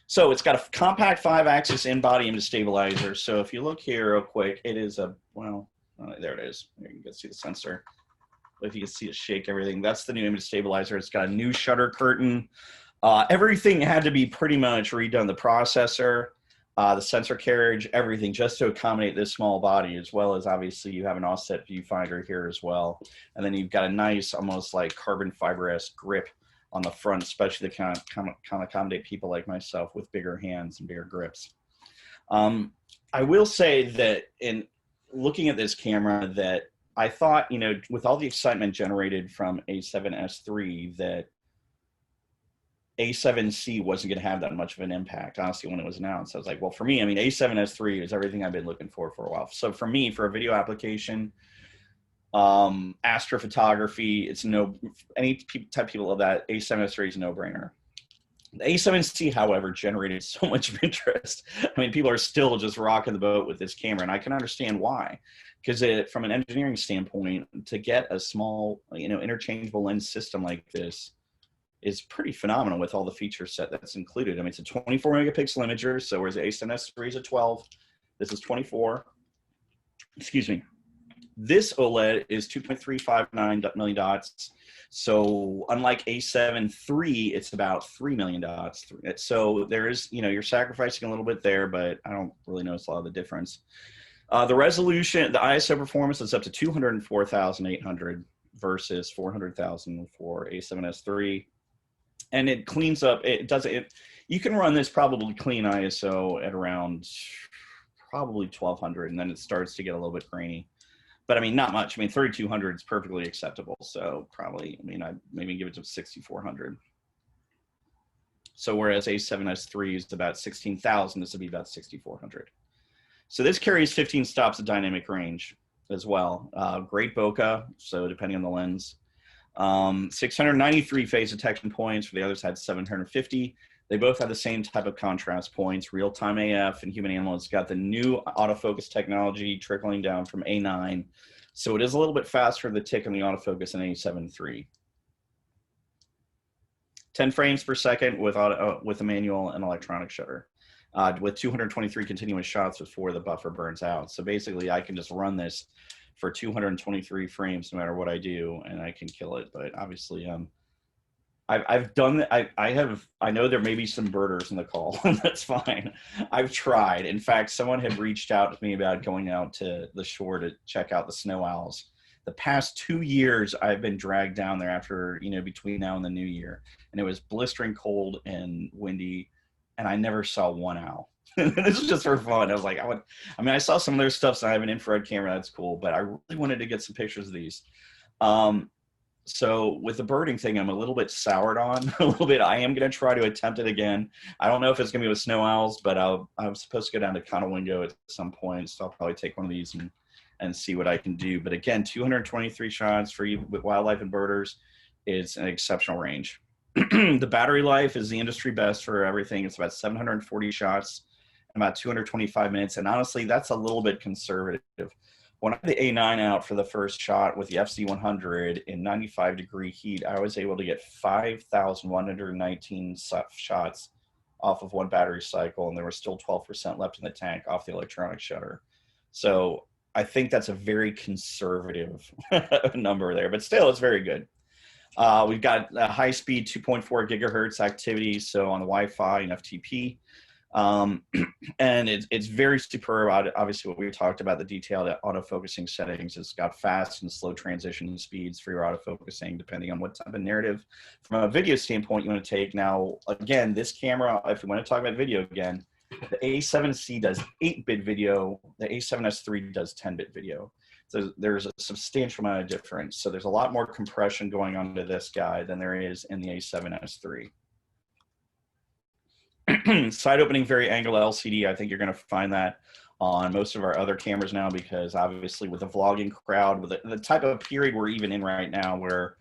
So it's got a compact 5-axis in-body image stabilizer. So if you look here real quick, it is there it is. You can see the sensor. If you can see it shake everything, that's the new image stabilizer. It's got a new shutter curtain. Everything had to be pretty much redone. The processor, the sensor carriage, everything, just to accommodate this small body, as well as obviously you have an offset viewfinder here as well. And then you've got a nice, almost like carbon fiber-esque grip on the front, especially to kind of accommodate people like myself with bigger hands and bigger grips. I will say that in looking at this camera, that I thought, with all the excitement generated from A7S III, that A7C wasn't going to have that much of an impact, honestly, when it was announced. I was like, well, for me, I mean, A7S III is everything I've been looking for a while. So for me, for a video application, astrophotography, any type of people of that, A7S III is a no-brainer. The A7C, however, generated so much of interest. I mean, people are still just rocking the boat with this camera, and I can understand why. Because from an engineering standpoint, to get a small, interchangeable lens system like this is pretty phenomenal with all the feature set that's included. I mean, it's a 24 megapixel imager, so whereas the A7S III is a 12, this is 24. Excuse me. This OLED is 2.359 million dots. So unlike A7 III, it's about 3 million dots. So there is, you're sacrificing a little bit there, but I don't really notice a lot of the difference. The resolution, the ISO performance is up to 204,800 versus 400,000 for A7S III. And it cleans up, you can run this probably clean ISO at around probably 1200, and then it starts to get a little bit grainy. But I mean, not much. I mean, 3200 is perfectly acceptable. So probably, I'd maybe give it to 6400. So whereas A7S III is about 16,000, this would be about 6400. So this carries 15 stops of dynamic range as well. Great bokeh, so depending on the lens. 693 phase detection points. For the others had 750. They both have the same type of contrast points. Real-time AF and human animal. It's got the new autofocus technology trickling down from A9. So it is a little bit faster the tick on the autofocus than A7 III. 10 frames per second with a manual and electronic shutter, with 223 continuous shots before the buffer burns out. So basically, I can just run this for 223 frames no matter what I do, and I can kill it. But obviously, I've done. I know there may be some birders in the call, and that's fine. I've tried. In fact, someone had reached out to me about going out to the shore to check out the snow owls. The past 2 years, I've been dragged down there after, between now and the new year. And it was blistering cold and windy, and I never saw one owl. This is just for fun. I was like, I saw some of their stuff, so I have an infrared camera. That's cool. But I really wanted to get some pictures of these. So with the birding thing, I'm a little bit soured on a little bit. I am going to try to attempt it again. I don't know if it's going to be with snow owls, but I'm supposed to go down to Conowingo at some point. So I'll probably take one of these and see what I can do. But again, 223 shots for you with wildlife and birders is an exceptional range. The battery life is the industry best for everything. It's about 740 shots in about 225 minutes. And honestly, that's a little bit conservative. When I had the A9 out for the first shot with the FC100 in 95-degree heat, I was able to get 5,119 shots off of one battery cycle, and there was still 12% left in the tank off the electronic shutter. So I think that's a very conservative number there, but still, it's very good. We've got a high-speed 2.4 gigahertz activity, so on the Wi-Fi and FTP. And it's very superb. Obviously, what we talked about, the detailed autofocusing settings. It's got fast and slow transition speeds for your autofocusing, depending on what type of narrative from a video standpoint you want to take. Now, again, this camera, if we want to talk about video again, the A7C does 8-bit video. The A7S III does 10-bit video. So there's a substantial amount of difference. So there's a lot more compression going on to this guy than there is in the A7S III. Side opening very angle LCD. I think you're going to find that on most of our other cameras now, because obviously with the vlogging crowd, with the type of period we're even in right now, where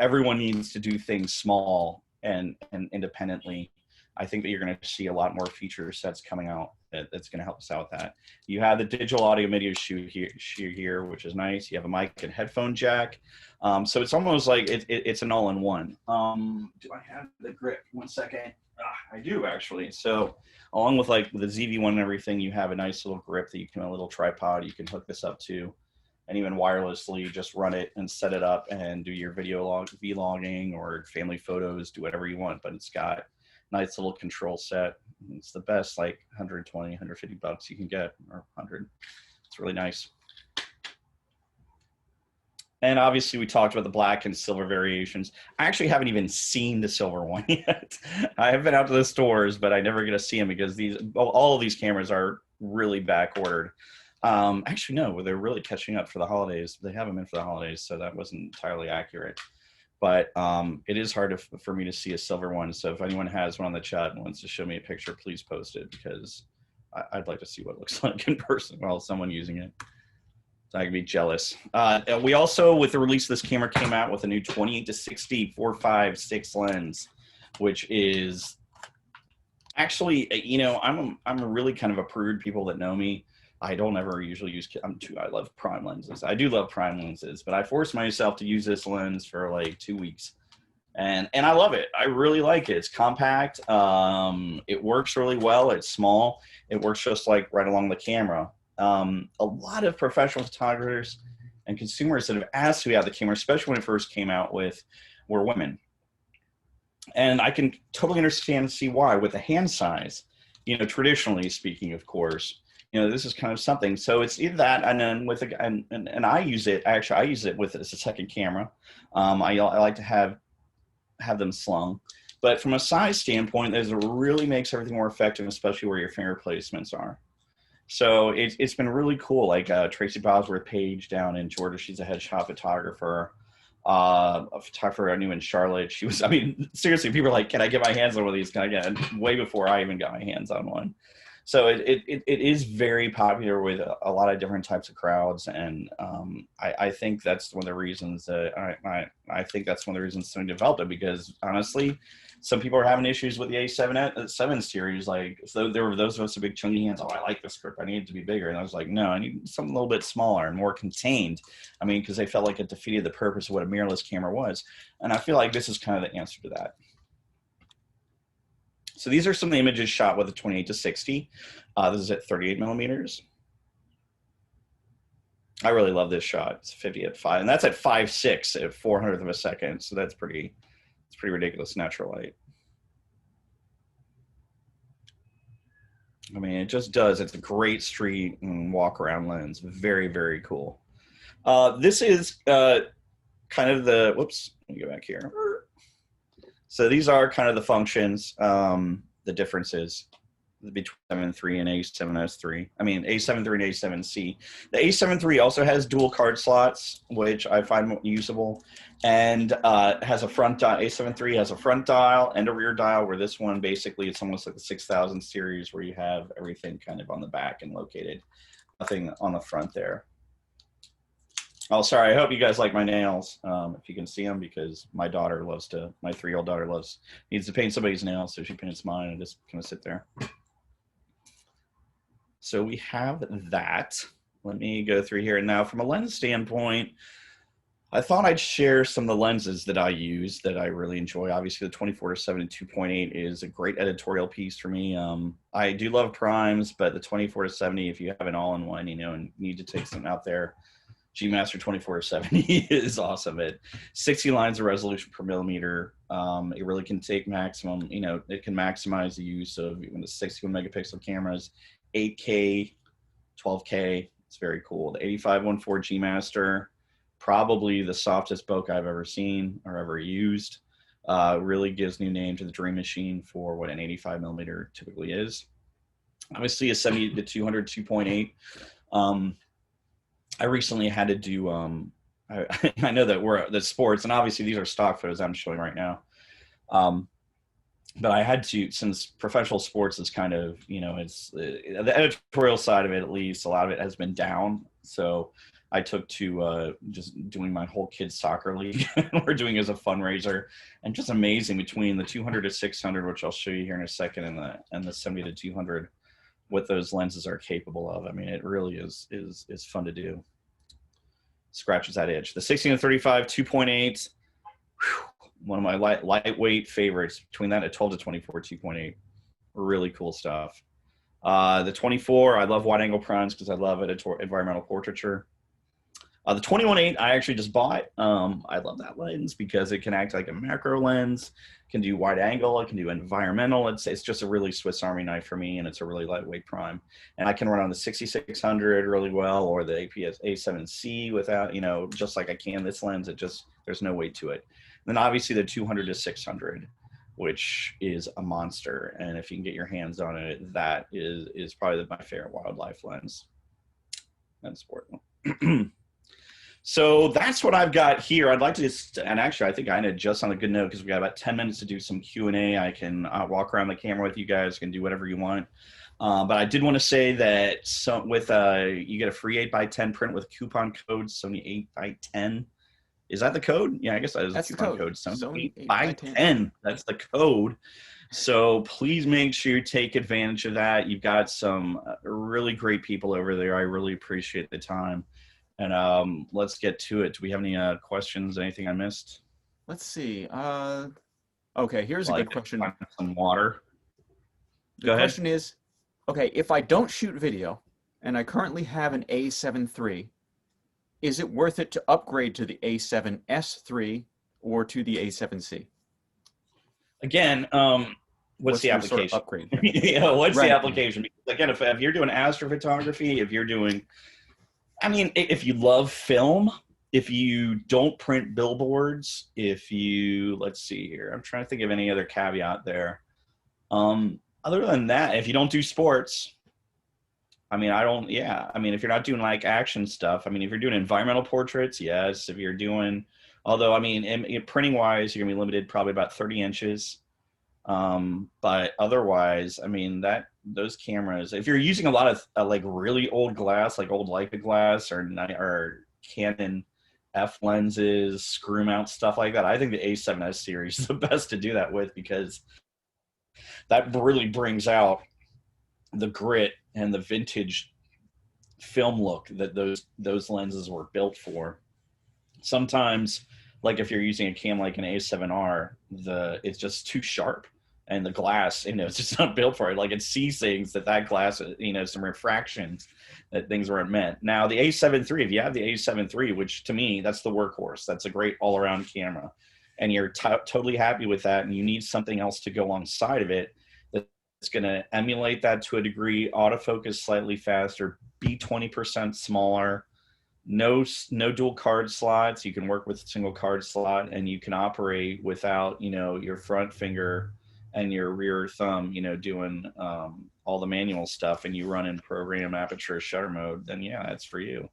everyone needs to do things small and independently, I think that you're going to see a lot more feature sets coming out that's going to help us out with that. You have the digital audio video shoe here, which is nice. You have a mic and headphone jack. So it's almost like it's an all-in-one. Do I have the grip? 1 second. I do, actually. So along with like the ZV-1 and everything, you have a nice little grip that you can, a little tripod you can hook this up to, and even wirelessly just run it and set it up and do your vlogging or family photos, do whatever you want. But it's got nice little control set. It's the best, like 120, 150 bucks you can get, or 100. It's really nice. And obviously we talked about the black and silver variations. I actually haven't even seen the silver one yet. I have been out to the stores, but I never get to see them because all of these cameras are really back ordered. Actually, no, they're really catching up for the holidays. They have them in for the holidays, so that wasn't entirely accurate. But it is hard for me to see a silver one. So if anyone has one on the chat and wants to show me a picture, please post it, because I'd like to see what it looks like in person while someone using it. So I can be jealous. We also, with the release of this camera, came out with a new 28-60 4.5/6 lens, which is actually, I'm a really kind of a prude. People that know me, I don't ever usually use. I love prime lenses. I do love prime lenses, but I forced myself to use this lens for like 2 weeks, and I love it. I really like it. It's compact. It works really well. It's small. It works just like right along the camera. A lot of professional photographers and consumers that have asked me about the camera, especially when it first came out, were women. And I can totally understand and see why. With the hand size, traditionally speaking, of course, this is kind of something. So it's either that, and then with and I use it. Actually, I use it with as a second camera. I like to have them slung. But from a size standpoint, it really makes everything more effective, especially where your finger placements are. So it's been really cool. Like Tracy Bosworth Page down in Georgia, she's a headshot photographer. A photographer I knew in Charlotte. She was, seriously, people are like, can I get my hands on one of these? Can I get it? Way before I even got my hands on one. So it is very popular with a lot of different types of crowds, and I think that's one of the reasons that I think that's one of the reasons Sony developed it, because honestly, some people are having issues with the A7 series. Like, so there were those of us with big chunky hands. Oh, I like this grip. I need it to be bigger. And I was like, no, I need something a little bit smaller and more contained. I mean, because they felt like it defeated the purpose of what a mirrorless camera was. And I feel like this is kind of the answer to that. So these are some of the images shot with a 28-60. This is at 38 millimeters. I really love this shot. It's 50 at 5, and that's at 5.6 at 400th of a second. So that's pretty ridiculous natural light. I mean, it just does. It's a great street and walk around lens. Very, very cool. This is kind of the, whoops, let me go back here. So these are kind of the functions, the differences between A7 III and A7S III. I mean, A7 III and A7C. The A7 III also has dual card slots, which I find usable, and has a front dial. A7 III has a front dial and a rear dial, where this one, basically, it's almost like the 6000 series, where you have everything kind of on the back and located. Nothing on the front there. Oh, sorry. I hope you guys like my nails. If you can see them, because my daughter loves to, my 3-year-old daughter needs to paint somebody's nails, so she paints mine and just kind of sit there. So we have that. Let me go through here. And now from a lens standpoint, I thought I'd share some of the lenses that I use that I really enjoy. Obviously, the 24-70 2.8 is a great editorial piece for me. I do love primes, but the 24-70, if you have an all-in-one, you know, and need to take something out there, G Master 24-70 is awesome. At 60 lines of resolution per millimeter, it really can take maximum, you know, it can maximize the use of even the 61 megapixel cameras, 8K, 12K. It's very cool. The 85-1.4 G Master, probably the softest bokeh I've ever seen or ever used. Really gives new name to the Dream Machine for what an 85 millimeter typically is. Obviously a 70 to 200 2.8. I recently had to do, I know that we're the sports, and obviously these are stock photos I'm showing right now. But I had to, since professional sports is kind of, you know, it's the editorial side of it, at least, a lot of it has been down. So I took to just doing my whole kids soccer league. We're doing as a fundraiser, and just amazing between the 200 to 600, which I'll show you here in a second, and the 70 to 200, what those lenses are capable of. I mean, it really is fun to do. Scratches that itch. The 16 to 35 2.8, one of my lightweight favorites. Between that and 12 to 24 2.8, really cool stuff. The 24, I love wide angle primes because I love environmental portraiture. The 21.8 I actually just bought. I love that lens because it can act like a macro lens, can do wide angle, it can do environmental. It's just a really Swiss Army knife for me, and it's a really lightweight prime. And I can run on the 6600 really well, or the A7C without, you know, just like I can this lens. It just, there's no weight to it. And then obviously the 200 to 600, which is a monster. And if you can get your hands on it, that is probably my favorite wildlife lens. That's important. So that's what I've got here. I'd like to just, and actually I think I ended just on a good note because we got about 10 minutes to do some Q&A. I can walk around the camera with you guys, can do whatever you want. But I did want to say that you get a free 8x10 print with coupon code Sony 8x10. Is that the code? Yeah, I guess that is the coupon code. Sony 8x10. That's the code. So please make sure you take advantage of that. You've got some really great people over there. I really appreciate the time. And let's get to it. Do we have any questions? Anything I missed? Let's see. Okay, here's a good question. Some water. The question is, okay, if I don't shoot video and I currently have an A7 III, is it worth it to upgrade to the A7S III or to the A7C? Again, what's the application? Sort of upgrade? Yeah, what's the application? Because again, if you're doing astrophotography, if you're doing, I mean, if you love film, if you don't print billboards, if you, let's see here, I'm trying to think of any other caveat there. Other than that, if you don't do sports, I mean, if you're not doing like action stuff, I mean, if you're doing environmental portraits, yes. If you're doing, although, I mean, printing wise, you're gonna be limited probably about 30 inches. But otherwise, I mean, that those cameras, if you're using a lot of like really old glass, like old Leica glass or Canon F lenses, screw mount stuff like that, I think the A7S series is the best to do that with, because that really brings out the grit and the vintage film look that those lenses were built for. Sometimes, like if you're using a cam like an A7R, it's just too sharp, and the glass, it's just not built for it. Like it sees things that glass, some refractions that things weren't meant. Now the A7 III, if you have the A7 III, which to me, that's the workhorse, that's a great all-around camera, and you're totally happy with that, and you need something else to go alongside of it that's going to emulate that to a degree, autofocus slightly faster, be 20% smaller, no dual card slots. You can work with a single card slot, and you can operate without, your front finger and your rear thumb, doing all the manual stuff, and you run in program, aperture, shutter mode, then yeah, that's for you.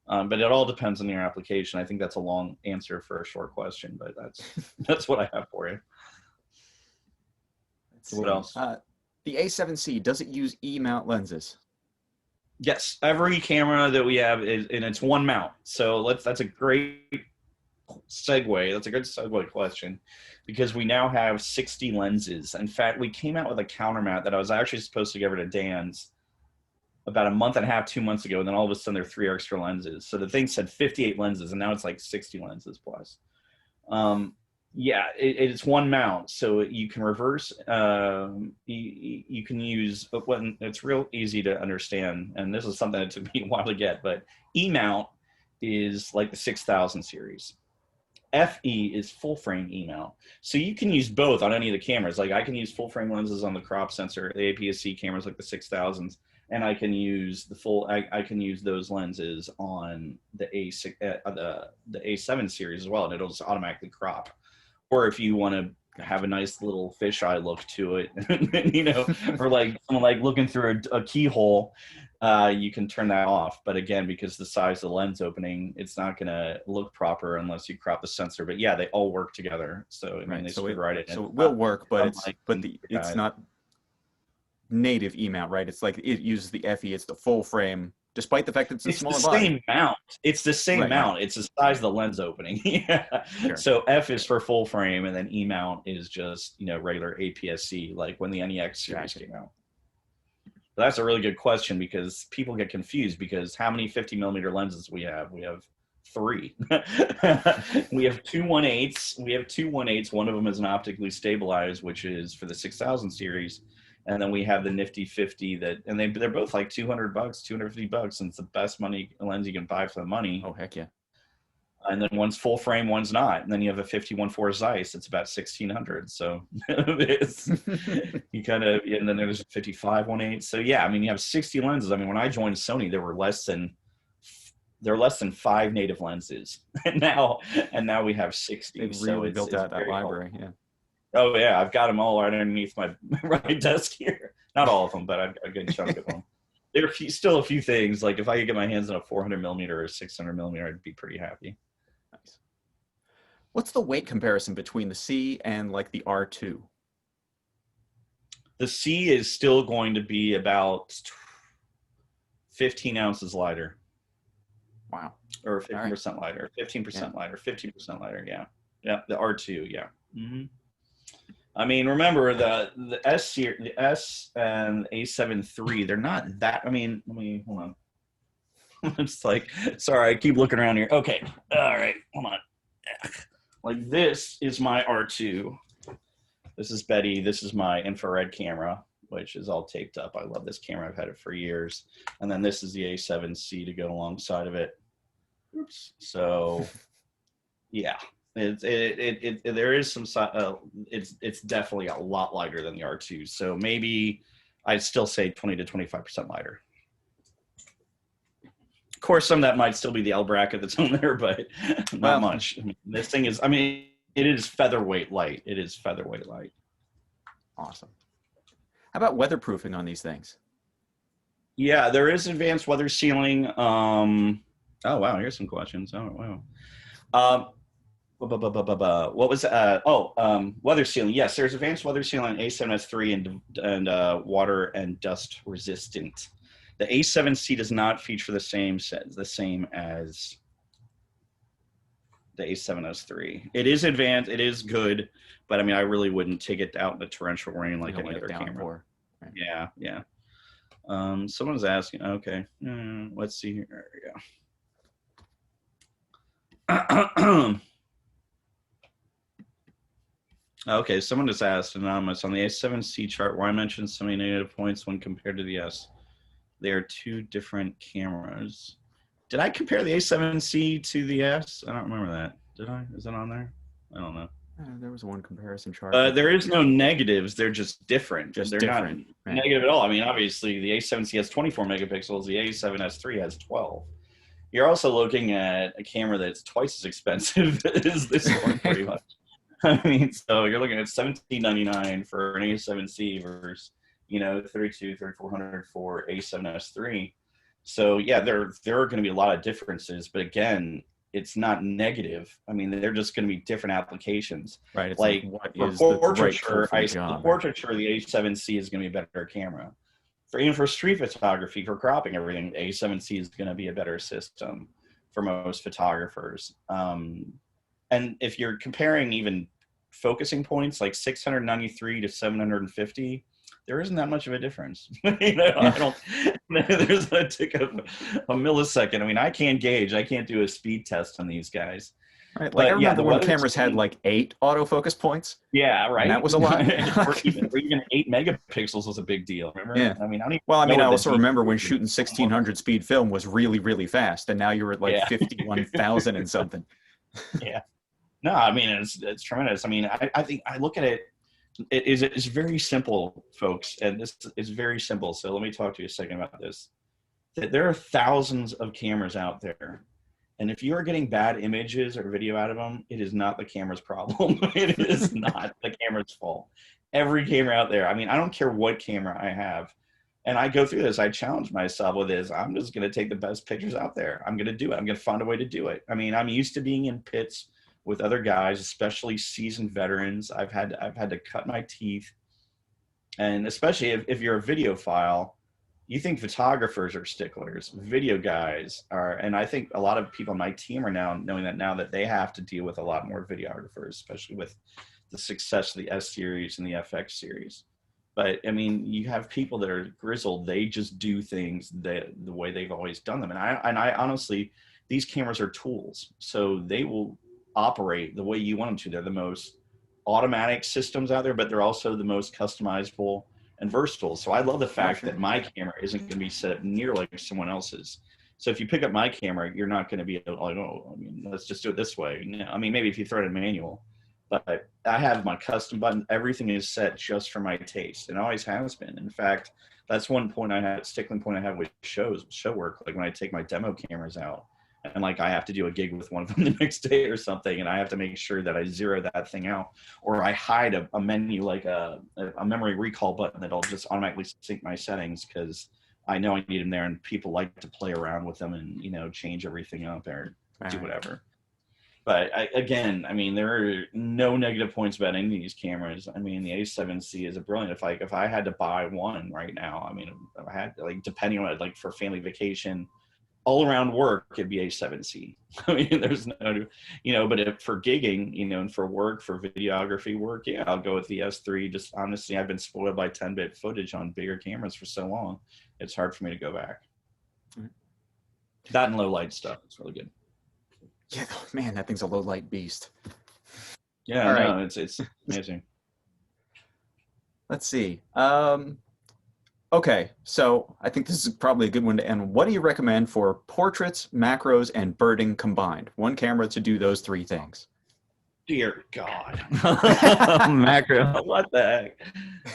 But it all depends on your application. I think that's a long answer for a short question, but that's what I have for you. So what else? The A7C, does it use E-mount lenses? Yes, every camera that we have is, and it's one mount. So that's a great segue. That's a good segue question, because we now have 60 lenses. In fact, we came out with a counter mount that I was actually supposed to give her to Dan's about a month and a half, 2 months ago, and then all of a sudden there are 3 extra lenses. So the thing said 58 lenses, and now it's like 60 lenses plus. Yeah, it's one mount, so you can reverse. You can use, it's real easy to understand, and this is something that took me a while to get. But E mount is like the 6000 series. FE is full frame E mount, so you can use both on any of the cameras. Like I can use full frame lenses on the crop sensor, the APS-C cameras like the 6000s, and I can use I can use those lenses on the the A7 series as well, and it'll just automatically crop. Or if you want to have a nice little fisheye look to it, or like someone like looking through a keyhole, you can turn that off. But again, because the size of the lens opening, it's not going to look proper unless you crop the sensor. But yeah, they all work together. So I mean, they screw right in. So it will work, but it's not native E-mount, right? It's like it uses the FE. It's the full frame. Despite the fact that it's a smaller body. Same mount. It's the same mount. It's the size of the lens opening. Yeah. Sure. So F is for full frame, and then E mount is just regular APS-C, like when the NEX series came out. But that's a really good question, because people get confused, because how many 50mm lenses we have? We have 3. We have 2 1/8s. We have 2 1/8s. One of them is an optically stabilized, which is for the 6000 series. And then we have the nifty 50 and they're both like $200, $250, and it's the best lens you can buy for the money. Oh, heck yeah. And then one's full frame, one's not. And then you have a 50-1.4 Zeiss. It's about $1,600. So and then there's 55 1/8. So yeah, I mean, you have 60 lenses. I mean, when I joined Sony, there were less than 5 native lenses. and now we have 60. They've really built out that library. Yeah. Oh yeah, I've got them all right underneath my right desk here. Not all of them, but I've got a good chunk of them. There are still a few things. Like if I could get my hands on a 400mm or a 600mm, I'd be pretty happy. Nice. What's the weight comparison between the C and like the R2? The C is still going to be about 15 ounces lighter. Wow. Or 15% lighter. 15% lighter. 15% lighter. Yeah. Yeah. The R2. Yeah. Mm-hmm. I mean, remember the S series, the S and A7 III, they're not that. I mean, hold on. It's like, sorry, I keep looking around here. Okay, all right, hold on. Like this is my R2. This is Betty. This is my infrared camera, which is all taped up. I love this camera. I've had it for years. And then this is the A7C to go alongside of it. Oops. So, yeah. There is some it's definitely a lot lighter than the R2, so maybe I'd still say 20 to 25% lighter. Of course, some of that might still be the L bracket that's on there, but not much. I mean, this thing is, it is featherweight light. It is featherweight light. Awesome. How about weatherproofing on these things? Yeah, there is advanced weather sealing. Oh wow, here's some questions. Oh wow. What was weather sealing? Yes, there's advanced weather sealing on A7S III and water and dust resistant. The A7C does not feature the same as the A7S III. It is advanced, it is good, but I mean, I really wouldn't take it out in the torrential rain like any other camera. Right. Yeah. Someone's asking. Okay, let's see here. There we go. Okay, someone just asked, anonymous, on the A7C chart, why mention so many negative points when compared to the S? They are two different cameras. Did I compare the A7C to the S? I don't remember that. Did I? Is it on there? I don't know. There was one comparison chart. There is no negatives. They're just different. They're different. Not negative at all. I mean, obviously, the A7C has 24 megapixels. The A7S III has 12. You're also looking at a camera that's twice as expensive as this one, pretty much. I mean, so you're looking at $1799 for an A7C versus, $3,400 for A7S III. So yeah, there are going to be a lot of differences, but again, it's not negative. I mean, they're just going to be different applications. Right. It's like what for is portraiture, the portraiture, the A7C is going to be a better camera. Even for street photography, for cropping everything, the A7C is going to be a better system for most photographers. And if you're comparing even focusing points like 693 to 750, there isn't that much of a difference. I don't. There's a tick of a millisecond. I mean, I can't gauge. I can't do a speed test on these guys. Right. Like I remember when cameras had like 8 autofocus points. Yeah, right. And that was a lot. or even 8 megapixels was a big deal. Remember? Yeah. I mean, I also remember when shooting 1600 speed film was really, really fast, and now you're at like 51,000 and something. Yeah. No, I mean it's tremendous. I mean, I think I look at it. It's very simple, folks, and this is very simple. So let me talk to you a second about this. There are thousands of cameras out there, and if you are getting bad images or video out of them, it is not the camera's problem. It is not the camera's fault. Every camera out there. I mean, I don't care what camera I have, and I go through this. I challenge myself with this. I'm just going to take the best pictures out there. I'm going to do it. I'm going to find a way to do it. I mean, I'm used to being in pits with other guys, especially seasoned veterans. I've had to cut my teeth. And especially if you're a videophile, you think photographers are sticklers. Video guys are, and I think a lot of people on my team are now knowing that they have to deal with a lot more videographers, especially with the success of the S series and the FX series. But I mean, you have people that are grizzled. They just do things the way they've always done them. And I honestly, these cameras are tools. So they will operate the way you want them to. They're the most automatic systems out there, but they're also the most customizable and versatile. So I love the fact that my camera isn't going to be set up near like someone else's. So if you pick up my camera, you're not going to be able to, I mean, let's just do it this way. I mean, maybe if you throw it in manual, but I have my custom button. Everything is set just for my taste, and always has been. In fact, that's one stickling point I have with show work. Like when I take my demo cameras out, and like I have to do a gig with one of them the next day or something, and I have to make sure that I zero that thing out, or I hide a menu like a memory recall button that'll just automatically sync my settings because I know I need them there, and people like to play around with them and change everything up or do whatever. But again, I mean, there are no negative points about any of these cameras. I mean, the A7C is a brilliant. If I had to buy one right now, I mean, if I had depending on like for family vacation, all around work, it'd be A7C. I mean, there's no, but for gigging, and for work, for videography work, yeah, I'll go with the S3. Just honestly, I've been spoiled by 10-bit footage on bigger cameras for so long. It's hard for me to go back. That and low light stuff. It's really good. Yeah, man, that thing's a low light beast. Yeah, no, it's amazing. Let's see. Okay, so I think this is probably a good one to end. What do you recommend for portraits, macros, and birding combined? One camera to do those 3 things. Dear God. Macro. What the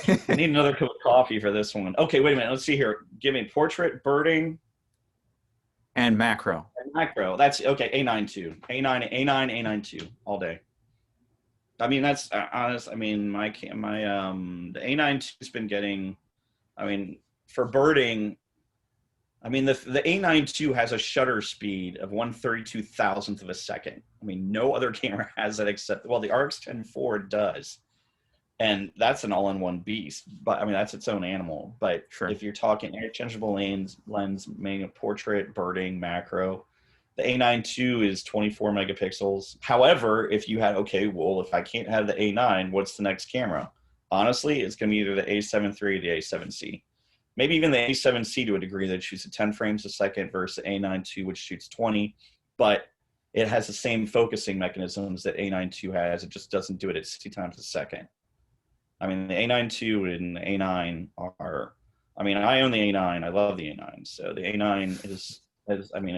heck? I need another cup of coffee for this one. Okay, wait a minute. Let's see here. Give me portrait, birding, and macro. And macro. That's okay. A9 A9 all day. I mean, that's honest. I mean, the A9 II's been getting. I mean, for birding, I mean, the A9 II has a shutter speed of 1/32,000th of a second. I mean, no other camera has that except, well, the RX10 IV does. And that's an all-in-one beast. But I mean, that's its own animal. But Sure. if you're talking interchangeable lens, mainly portrait, birding, macro, the A9 II is 24 megapixels. However, if you had, okay, well, if I can't have the A9, what's the next camera? Honestly, it's going to be either the A7 III or the A7C. Maybe even the A7C to a degree, that shoots at 10 frames a second versus the A9 II, which shoots 20. But it has the same focusing mechanisms that A9 II has. It just doesn't do it at 60 times a second. I mean, the A9 II and the A9 are, I mean, I own the A9. I love the A9. So the A9 is I mean,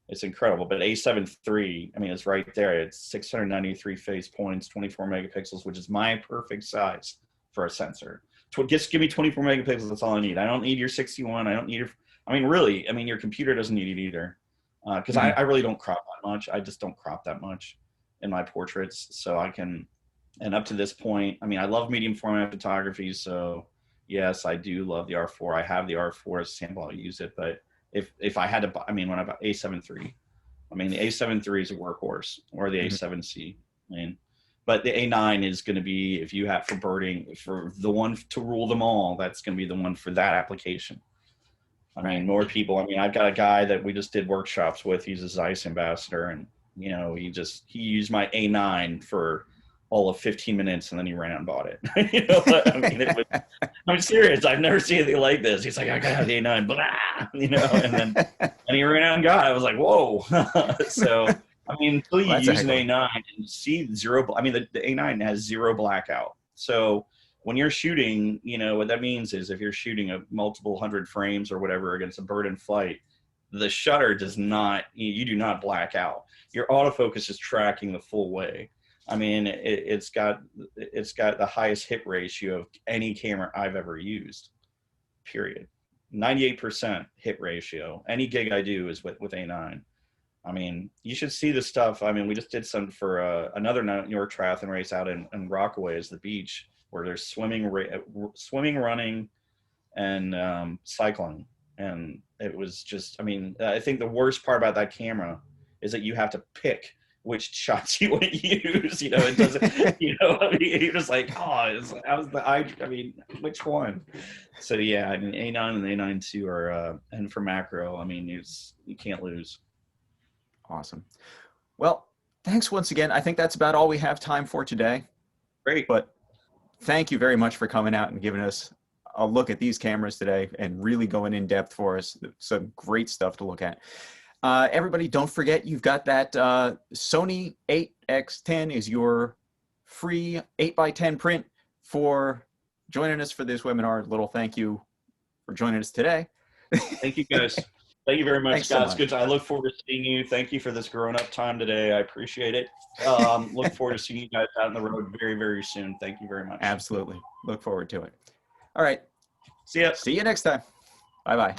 it's incredible. But A7 III, I mean, it's right there. It's 693 phase points, 24 megapixels, which is my perfect size for a sensor. Just give me 24 megapixels. That's all I need. I don't need your 61. I don't need your, I mean, really, I mean, your computer doesn't need it either. Because I really don't crop that much. I just don't crop that much in my portraits. So I can, and up to this point, I mean, I love medium format photography. So yes, I do love the R4. I have the R4 as a sample. I'll use it. But if I had to buy, I mean, when I bought A7 III, I mean, the A7 III is a workhorse, or the A7C. I mean, but the A9 is going to be, if you have for birding, for the one to rule them all, that's going to be the one for that application. I mean, more people. I mean, I've got a guy that we just did workshops with. He's a Zeiss ambassador, and you know, he used my A9 for all of 15 minutes, and then he ran out and bought it. You know, I mean, I'm serious. I've never seen anything like this. He's like, I gotta have the A9, blah, you know, and he ran out and got it. I was like, whoa. So, I mean, until you use an A9 and see zero, I mean, the A9 has zero blackout. So when you're shooting, you know, what that means is if you're shooting a multiple hundred frames or whatever against a bird in flight, the shutter does not, you do not black out. Your autofocus is tracking the full way. I mean, it's got the highest hit ratio of any camera I've ever used, period. 98% hit ratio. Any gig I do is with A9. I mean, you should see the stuff. I mean, we just did some for another New York triathlon race out in Rockaway, is the beach, where there's swimming, running, and cycling. And it was just, I mean, I think the worst part about that camera is that you have to pick which shots you want to use. You know, it doesn't, you know, I mean, you're just like, oh, I mean, which one? So yeah, I mean, A9 and A9 II are, and for macro, I mean, you can't lose. Awesome. Well, thanks once again. I think that's about all we have time for today. Great. But thank you very much for coming out and giving us a look at these cameras today and really going in depth for us. Some great stuff to look at. Everybody, don't forget, you've got that Sony A7S is your free 8x10 print. For joining us for this webinar. Little thank you for joining us today. Thank you, guys. Thank you very much, Thanks Scott. so It's good. I look forward to seeing you. Thank you for this grown-up time today. I appreciate it. Look forward to seeing you guys out on the road very, very soon. Thank you very much. Absolutely. Look forward to it. All right. See ya. See you next time. Bye-bye.